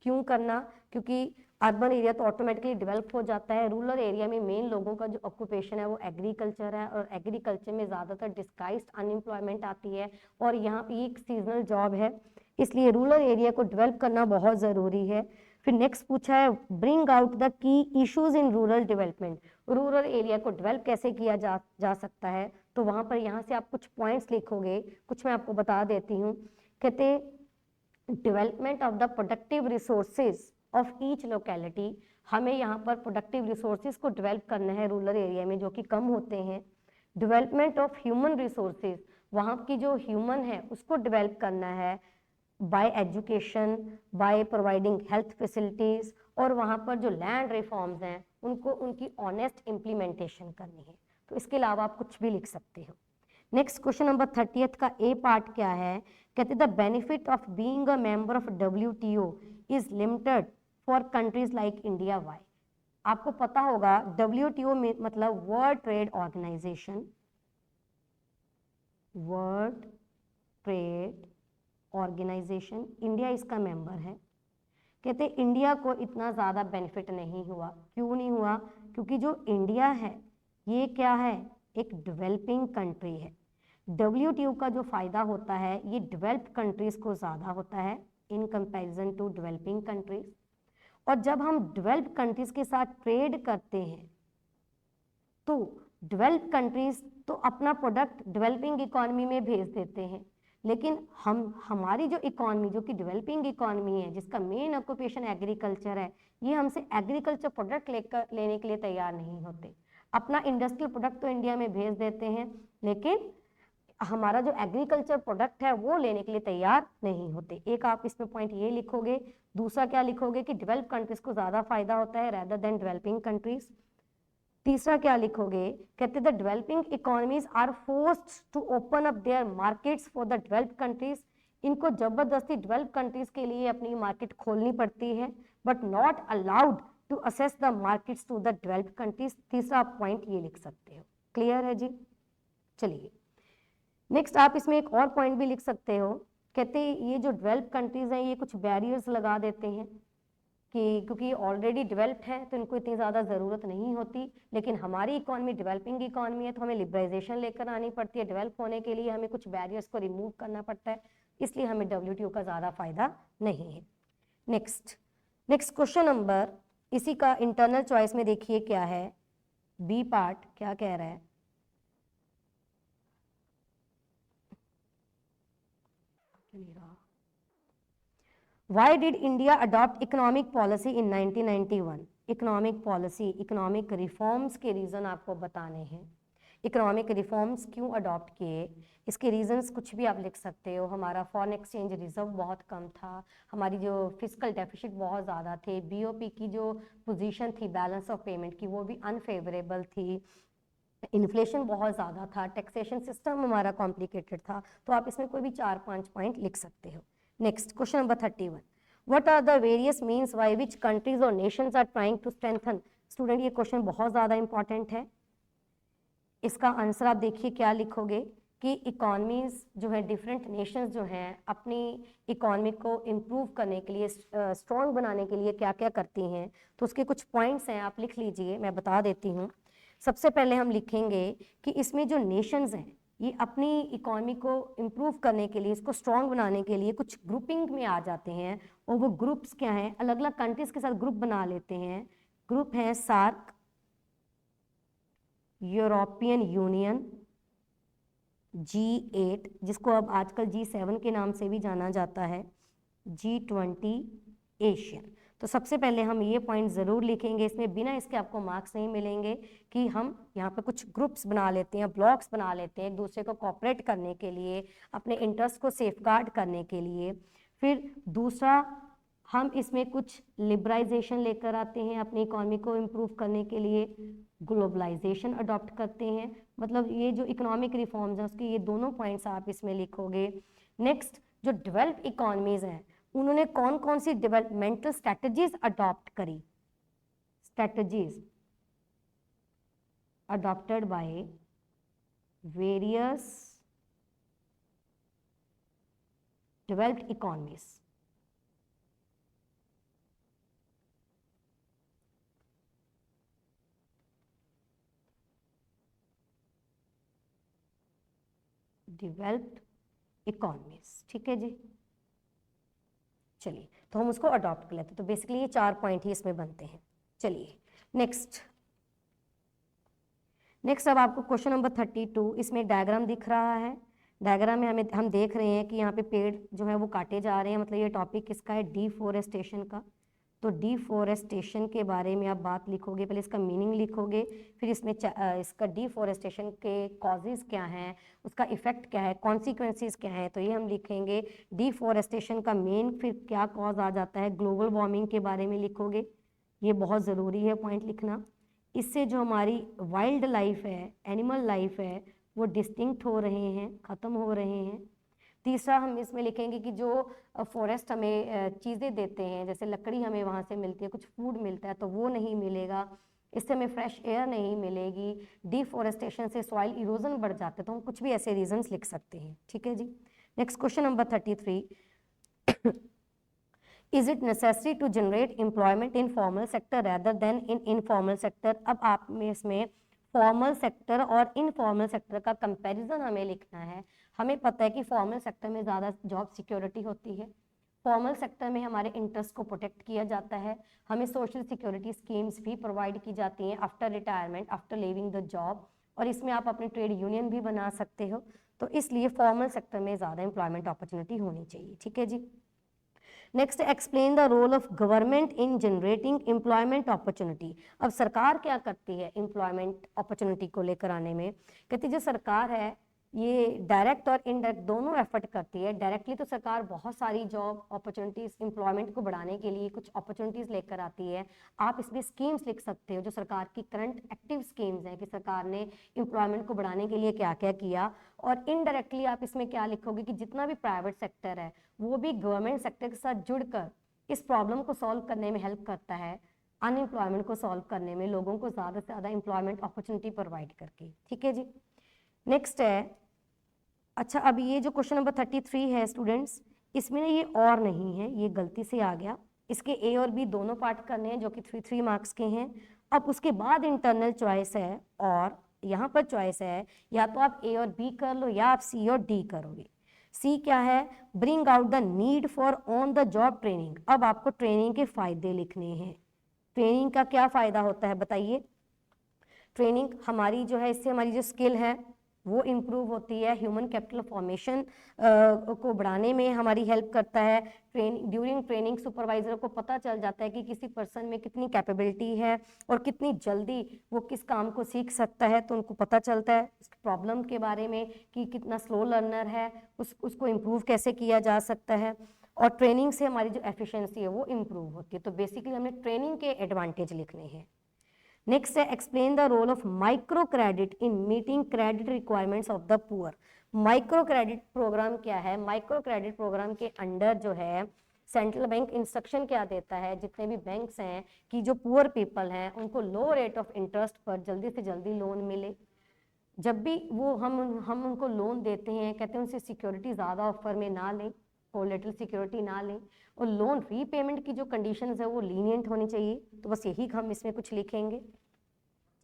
क्यों करना? क्योंकि अर्बन एरिया तो ऑटोमेटिकली डेवलप हो जाता है। रूरल एरिया में मेन लोगों का जो ऑक्यूपेशन है वो एग्रीकल्चर है, और एग्रीकल्चर में ज़्यादातर डिस्गाइज्ड अनएम्प्लॉयमेंट आती है, और यहाँ पे एक सीजनल जॉब है, इसलिए रूरल एरिया को डेवलप करना बहुत ज़रूरी है। फिर नेक्स्ट पूछा है bring out the key issues in rural development. Rural area को डेवलप कैसे किया जा सकता है, तो वहाँ पर यहाँ से आप कुछ पॉइंट्स लिखोगे, कुछ मैं आपको बता देती हूँ। कहते development of the productive resources of each locality, हमें यहाँ पर प्रोडक्टिव रिसोर्सेज को डेवलप करना है रूरल एरिया में जो कि कम होते हैं। डेवलपमेंट ऑफ ह्यूमन रिसोर्सेज, वहाँ की जो ह्यूमन है उसको डेवलप करना है bye education, by providing health facilities, और वहाँ पर जो लैंड रिफॉर्म्स हैं उनको उनकी ऑनेस्ट इम्प्लीमेंटेशन करनी है। तो इसके अलावा आप कुछ भी लिख सकते हो। नेक्स्ट क्वेश्चन नंबर 30th का ए पार्ट क्या है, कहते the benefit of being a member of WTO is limited for countries like India, why. आपको पता होगा WTO में मतलब world trade organization, world trade organization, India इसका मेंबर है। कहते इंडिया को इतना ज़्यादा बेनिफिट नहीं हुआ। क्यों नहीं हुआ? क्योंकि जो इंडिया है ये क्या है, एक डेवलपिंग कंट्री है। WTO का जो फ़ायदा होता है ये डेवलप्ड कंट्रीज़ को ज़्यादा होता है in comparison to developing countries. और जब हम डेवलप्ड कंट्रीज़ के साथ ट्रेड करते हैं तो डेवलप्ड कंट्रीज़ तो अपना प्रोडक्ट डेवलपिंग इकॉनमी में भेज देते हैं, लेकिन हमारी जो इकॉनमी जो कि डेवलपिंग इकॉनमी है जिसका मेन ऑक्यूपेशन एग्रीकल्चर है, ये हमसे एग्रीकल्चर प्रोडक्ट लेने के लिए तैयार नहीं होते। अपना इंडस्ट्रियल प्रोडक्ट तो इंडिया में भेज देते हैं, लेकिन हमारा जो एग्रीकल्चर प्रोडक्ट है वो लेने के लिए तैयार नहीं होते। एक आप इसमें पॉइंट ये लिखोगे। दूसरा क्या लिखोगे कि डेवलप कंट्रीज को ज़्यादा फायदा होता है रेदर देन डेवलपिंग कंट्रीज। तीसरा क्या लिखोगे, कहते the developing economies are forced to open up their markets for the developed countries. इनको जबरदस्ती डेवलप कंट्रीज के लिए अपनी मार्केट खोलनी पड़ती है, but not allowed to access the markets to the developed countries. तीसरा पॉइंट ये लिख सकते हो। क्लियर है जी? चलिए नेक्स्ट आप इसमें एक और पॉइंट भी लिख सकते हो। कहते ये जो डेवलप कंट्रीज हैं ये कुछ बैरियर्स लगा देते हैं कि क्योंकि ऑलरेडी डेवलप्ड है तो इनको इतनी ज़्यादा ज़रूरत नहीं होती, लेकिन हमारी इकॉनमी डेवलपिंग इकॉनमी है तो हमें लिबरलाइजेशन लेकर आनी पड़ती है। डेवलप होने के लिए हमें कुछ बैरियर्स को रिमूव करना पड़ता है, इसलिए हमें WTO का ज़्यादा फायदा नहीं है। नेक्स्ट क्वेश्चन नंबर इसी का इंटरनल चॉइस में देखिए क्या है, बी पार्ट क्या कह रहा है। Why did India adopt economic policy in 1991? Economic policy, economic reforms के रीज़न आपको बताने हैं। इकोनॉमिक रिफॉर्म्स क्यों अडॉप्ट किए, इसके रीजंस कुछ भी आप लिख सकते हो। हमारा फॉरेन एक्सचेंज रिजर्व बहुत कम था, हमारी जो फिजिकल डेफिसिट बहुत ज़्यादा थे, BOP की जो पोजीशन थी बैलेंस ऑफ पेमेंट की वो भी अनफेवरेबल थी, इन्फ्लेशन बहुत ज़्यादा था, टैक्सेशन सिस्टम हमारा कॉम्प्लिकेटेड था। तो आप इसमें कोई भी 4-5 पॉइंट लिख सकते हो। Next question number 31, what are the various means by which countries और nations are trying to strengthen. Student ये क्वेश्चन बहुत ज़्यादा इंपॉर्टेंट है। इसका आंसर आप देखिए क्या लिखोगे कि इकॉनमीज जो है डिफरेंट नेशंस जो हैं अपनी इकॉनमी को इम्प्रूव करने के लिए, स्ट्रॉन्ग बनाने के लिए क्या क्या करती हैं। तो उसके कुछ पॉइंट्स हैं, आप लिख लीजिए, मैं बता देती हूँ। सबसे पहले हम लिखेंगे कि इसमें जो नेशंस हैं ये अपनी इकॉनमी को इम्प्रूव करने के लिए, इसको स्ट्रॉन्ग बनाने के लिए कुछ ग्रुपिंग में आ जाते हैं, और वो ग्रुप्स क्या हैं, अलग अलग कंट्रीज के साथ ग्रुप बना लेते हैं। ग्रुप है सार्क, यूरोपियन यूनियन, G8 जिसको अब आजकल G7 के नाम से भी जाना जाता है, G20 एशियन। तो सबसे पहले हम ये पॉइंट ज़रूर लिखेंगे, इसमें बिना इसके आपको मार्क्स नहीं मिलेंगे, कि हम यहाँ पे कुछ ग्रुप्स बना लेते हैं, ब्लॉक्स बना लेते हैं एक दूसरे को कोऑपरेट करने के लिए, अपने इंटरेस्ट को सेफगार्ड करने के लिए। फिर दूसरा हम इसमें कुछ लिबराइजेशन लेकर आते हैं अपनी इकॉनमी को इम्प्रूव करने के लिए, ग्लोबलाइजेशन अडॉप्ट करते हैं। मतलब ये जो इकोनॉमिक रिफॉर्म्स हैं उसके ये दोनों पॉइंट्स आप इसमें लिखोगे। नेक्स्ट जो डेवलप्ड इकॉनमीज हैं उन्होंने कौन कौन सी डेवलपमेंटल स्ट्रैटेजीज अडॉप्ट करी, strategies adopted by various developed economies। Developed economies. ठीक है जी, चलिए तो हम उसको अडॉप्ट कर लेते हैं। तो बेसिकली ये 4 पॉइंट ही इसमें बनते हैं। चलिए नेक्स्ट अब आपको क्वेश्चन नंबर 32, इसमें एक डायग्राम दिख रहा है। डायग्राम में हम देख रहे हैं कि यहाँ पे पेड़ जो है वो काटे जा रहे हैं, मतलब ये टॉपिक किसका है, डिफोरेस्टेशन का। तो डिफोरेस्टेशन के बारे में आप बात लिखोगे, पहले इसका मीनिंग लिखोगे, फिर इसमें इसका डिफोरेस्टेशन के कॉजेज क्या हैं, उसका इफेक्ट क्या है, कॉन्सिक्वेंसेस क्या है, तो ये हम लिखेंगे। डिफोरेस्टेशन का मेन फिर क्या कॉज आ जाता है, ग्लोबल वार्मिंग के बारे में लिखोगे, ये बहुत ज़रूरी है पॉइंट लिखना। इससे जो हमारी वाइल्ड लाइफ है, एनिमल लाइफ है, वो डिस्टिंक्ट हो रहे हैं, ख़त्म हो रहे हैं। तीसरा हम इसमें लिखेंगे कि जो फॉरेस्ट हमें चीज़ें देते हैं, जैसे लकड़ी हमें वहाँ से मिलती है, कुछ फूड मिलता है, तो वो नहीं मिलेगा, इससे हमें फ्रेश एयर नहीं मिलेगी, डिफॉरेस्टेशन से सॉइल इरोजन बढ़ जाता है। तो हम कुछ भी ऐसे रीजंस लिख सकते हैं। ठीक है जी, next question number 33, is it necessary to generate employment in formal sector rather than in informal sector. अब आप में इसमें फॉर्मल सेक्टर और इनफॉर्मल सेक्टर का कंपैरिजन हमें लिखना है। हमें पता है कि फॉर्मल सेक्टर में ज़्यादा जॉब सिक्योरिटी होती है, फॉर्मल सेक्टर में हमारे इंटरेस्ट को प्रोटेक्ट किया जाता है, हमें सोशल सिक्योरिटी स्कीम्स भी प्रोवाइड की जाती हैं after retirement, after living the job, और इसमें आप अपनी ट्रेड यूनियन भी बना सकते हो। तो इसलिए फॉर्मल सेक्टर में ज़्यादा एम्प्लॉयमेंट अपॉर्चुनिटी होनी चाहिए। ठीक है जी, next explain the role of government in generating employment opportunity. अब सरकार क्या करती है एम्प्लॉयमेंट अपॉर्चुनिटी को लेकर आने में, कहती है जो सरकार है ये डायरेक्ट और इनडायरेक्ट दोनों एफर्ट करती है। डायरेक्टली तो सरकार बहुत सारी जॉब अपॉर्चुनिटीज, एम्प्लॉयमेंट को बढ़ाने के लिए कुछ अपॉर्चुनिटीज लेकर आती है। आप इसमें स्कीम्स लिख सकते हो जो सरकार की करंट एक्टिव स्कीम्स हैं कि सरकार ने एम्प्लॉयमेंट को बढ़ाने के लिए क्या क्या किया। और इनडायरेक्टली आप इसमें क्या लिखोगे कि जितना भी प्राइवेट सेक्टर है वो भी गवर्नमेंट सेक्टर के साथ जुड़कर इस प्रॉब्लम को सॉल्व करने में हेल्प करता है, अनएम्प्लॉयमेंट को सॉल्व करने में, लोगों को ज़्यादा से ज़्यादा एम्प्लॉयमेंट अपॉर्चुनिटी प्रोवाइड करके। ठीक है जी, नेक्स्ट है, अच्छा अब ये जो क्वेश्चन नंबर 33 है स्टूडेंट्स, इसमें ना ये और नहीं है, ये गलती से आ गया। इसके ए और बी दोनों पार्ट करने हैं जो कि 3 मार्क्स के हैं। अब उसके बाद इंटरनल चॉइस है, और यहाँ पर चॉइस है या तो आप ए और बी कर लो या आप सी और डी करोगे। सी क्या है, bring out the need for on the job training. अब आपको ट्रेनिंग के फायदे लिखने हैं। ट्रेनिंग का क्या फायदा होता है बताइए। ट्रेनिंग हमारी जो है, इससे हमारी जो स्किल है वो इम्प्रूव होती है, ह्यूमन कैपिटल फॉर्मेशन को बढ़ाने में हमारी हेल्प करता है। ड्यूरिंग ट्रेनिंग सुपरवाइजर को पता चल जाता है कि किसी पर्सन में कितनी कैपेबिलिटी है और कितनी जल्दी वो किस काम को सीख सकता है, तो उनको पता चलता है प्रॉब्लम के बारे में कि कितना स्लो लर्नर है, उसको इम्प्रूव कैसे किया जा सकता है। और ट्रेनिंग से हमारी जो एफिशिएंसी है वो इम्प्रूव होती है। तो बेसिकली हमने ट्रेनिंग के एडवांटेज लिखने हैं। नेक्स्ट है explain the role of micro credit in meeting credit requirements of the poor. Micro credit program क्या है, माइक्रो क्रेडिट प्रोग्राम के अंडर जो है सेंट्रल बैंक इंस्ट्रक्शन क्या देता है, जितने भी बैंक्स हैं कि जो पुअर पीपल हैं उनको लो रेट ऑफ इंटरेस्ट पर जल्दी से जल्दी लोन मिले। जब भी वो हम उनको लोन देते हैं, कहते हैं उनसे सिक्योरिटी ज़्यादा ऑफर में ना लें, कोलेटरल सिक्योरिटी ना लें, और लोन रीपेमेंट की जो कंडीशंस है वो लीनियंट होनी चाहिए। तो बस यही हम इसमें कुछ लिखेंगे।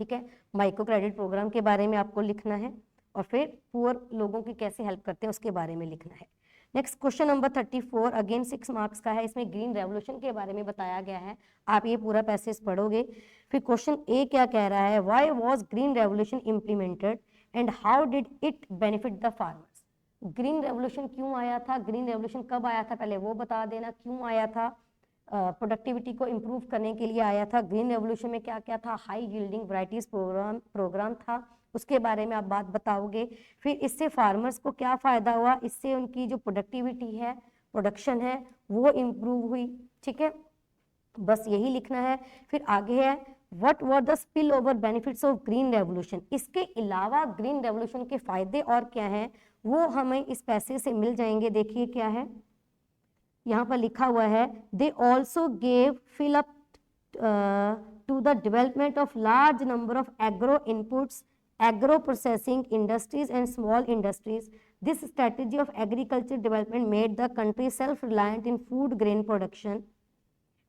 ठीक है, माइक्रो क्रेडिट प्रोग्राम के बारे में आपको लिखना है और फिर पुअर लोगों की कैसे हेल्प करते हैं उसके बारे में लिखना है। Next question number 34 again 6 marks का है। इसमें ग्रीन रेवोल्यूशन के बारे में बताया गया है, आप ये पूरा पैसेज पढ़ोगे। फिर क्वेश्चन ए क्या कह रहा है, why was green revolution implemented and how did it benefit the farmers. Green revolution क्यों आया था, ग्रीन रेवोल्यूशन कब आया था, पहले वो बता देना क्यों आया था। प्रोडक्टिविटी को इम्प्रूव करने के लिए आया था। ग्रीन रेवोल्यूशन में क्या क्या था, हाई यील्डिंग वैरायटीज प्रोग्राम था, उसके बारे में आप बात बताओगे। फिर इससे फार्मर्स को क्या फ़ायदा हुआ, इससे उनकी जो प्रोडक्टिविटी है, प्रोडक्शन है, वो इम्प्रूव हुई। ठीक है, बस यही लिखना है। फिर आगे है what were the spill over benefits of green revolution. इसके अलावा ग्रीन रेवोल्यूशन के फायदे और क्या हैं वो हमें इस पैसे से मिल जाएंगे। देखिए क्या है, यहाँ पर लिखा हुआ है they also gave fillip to the development of large number of agro inputs, agro processing industries and small industries. This strategy of agriculture development made the country self reliant in food grain production.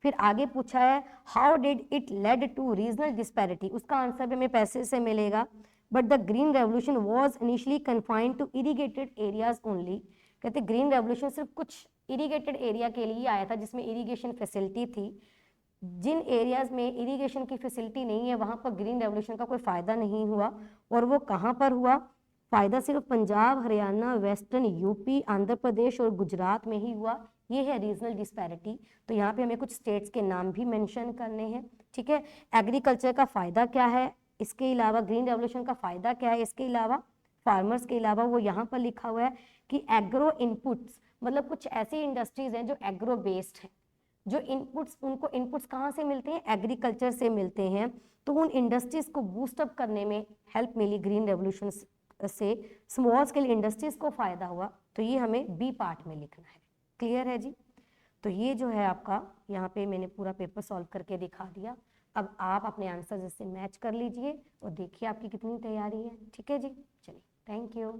फिर आगे पूछा है how did it led to regional disparity, उसका answer भी हमें पैसे से मिलेगा। But the green revolution was initially confined to irrigated areas only. कहते ग्रीन रेवोल्यूशन सिर्फ कुछ इरीगेटेड एरिया के लिए आया था जिसमें इरीगेशन फैसिलिटी थी। जिन एरियाज में इरिगेशन की फैसिलिटी नहीं है वहां पर ग्रीन रेवोल्यूशन का कोई फायदा नहीं हुआ। और वो कहाँ पर हुआ? फायदा सिर्फ पंजाब, हरियाणा, वेस्टर्न यूपी, आंध्र प्रदेश और गुजरात में ही हुआ। ये है रीजनल डिस्पैरिटी। तो यहाँ पे हमें कुछ स्टेट्स के नाम भी मेंशन करने हैं, ठीक है। एग्रीकल्चर का फायदा क्या है, इसके अलावा ग्रीन रेवोल्यूशन का फायदा क्या है, इसके अलावा फार्मर्स के अलावा वो यहाँ पर लिखा हुआ है कि एग्रो इनपुट्स, मतलब कुछ ऐसी इंडस्ट्रीज हैं जो एग्रो बेस्ड हैं, जो इनपुट्स, उनको इनपुट्स कहाँ से मिलते हैं? एग्रीकल्चर से मिलते हैं। तो उन इंडस्ट्रीज को बूस्ट अप करने में हेल्प मिली ग्रीन रेवोल्यूशन से। स्मॉल स्केल इंडस्ट्रीज को फायदा हुआ। तो ये हमें बी पार्ट में लिखना है। क्लियर है जी? तो ये जो है आपका, यहाँ पे मैंने पूरा पेपर सॉल्व करके दिखा दिया। अब आप अपने आंसर इससे मैच कर लीजिए और देखिए आपकी कितनी तैयारी है। ठीक है जी, चलिए, थैंक यू।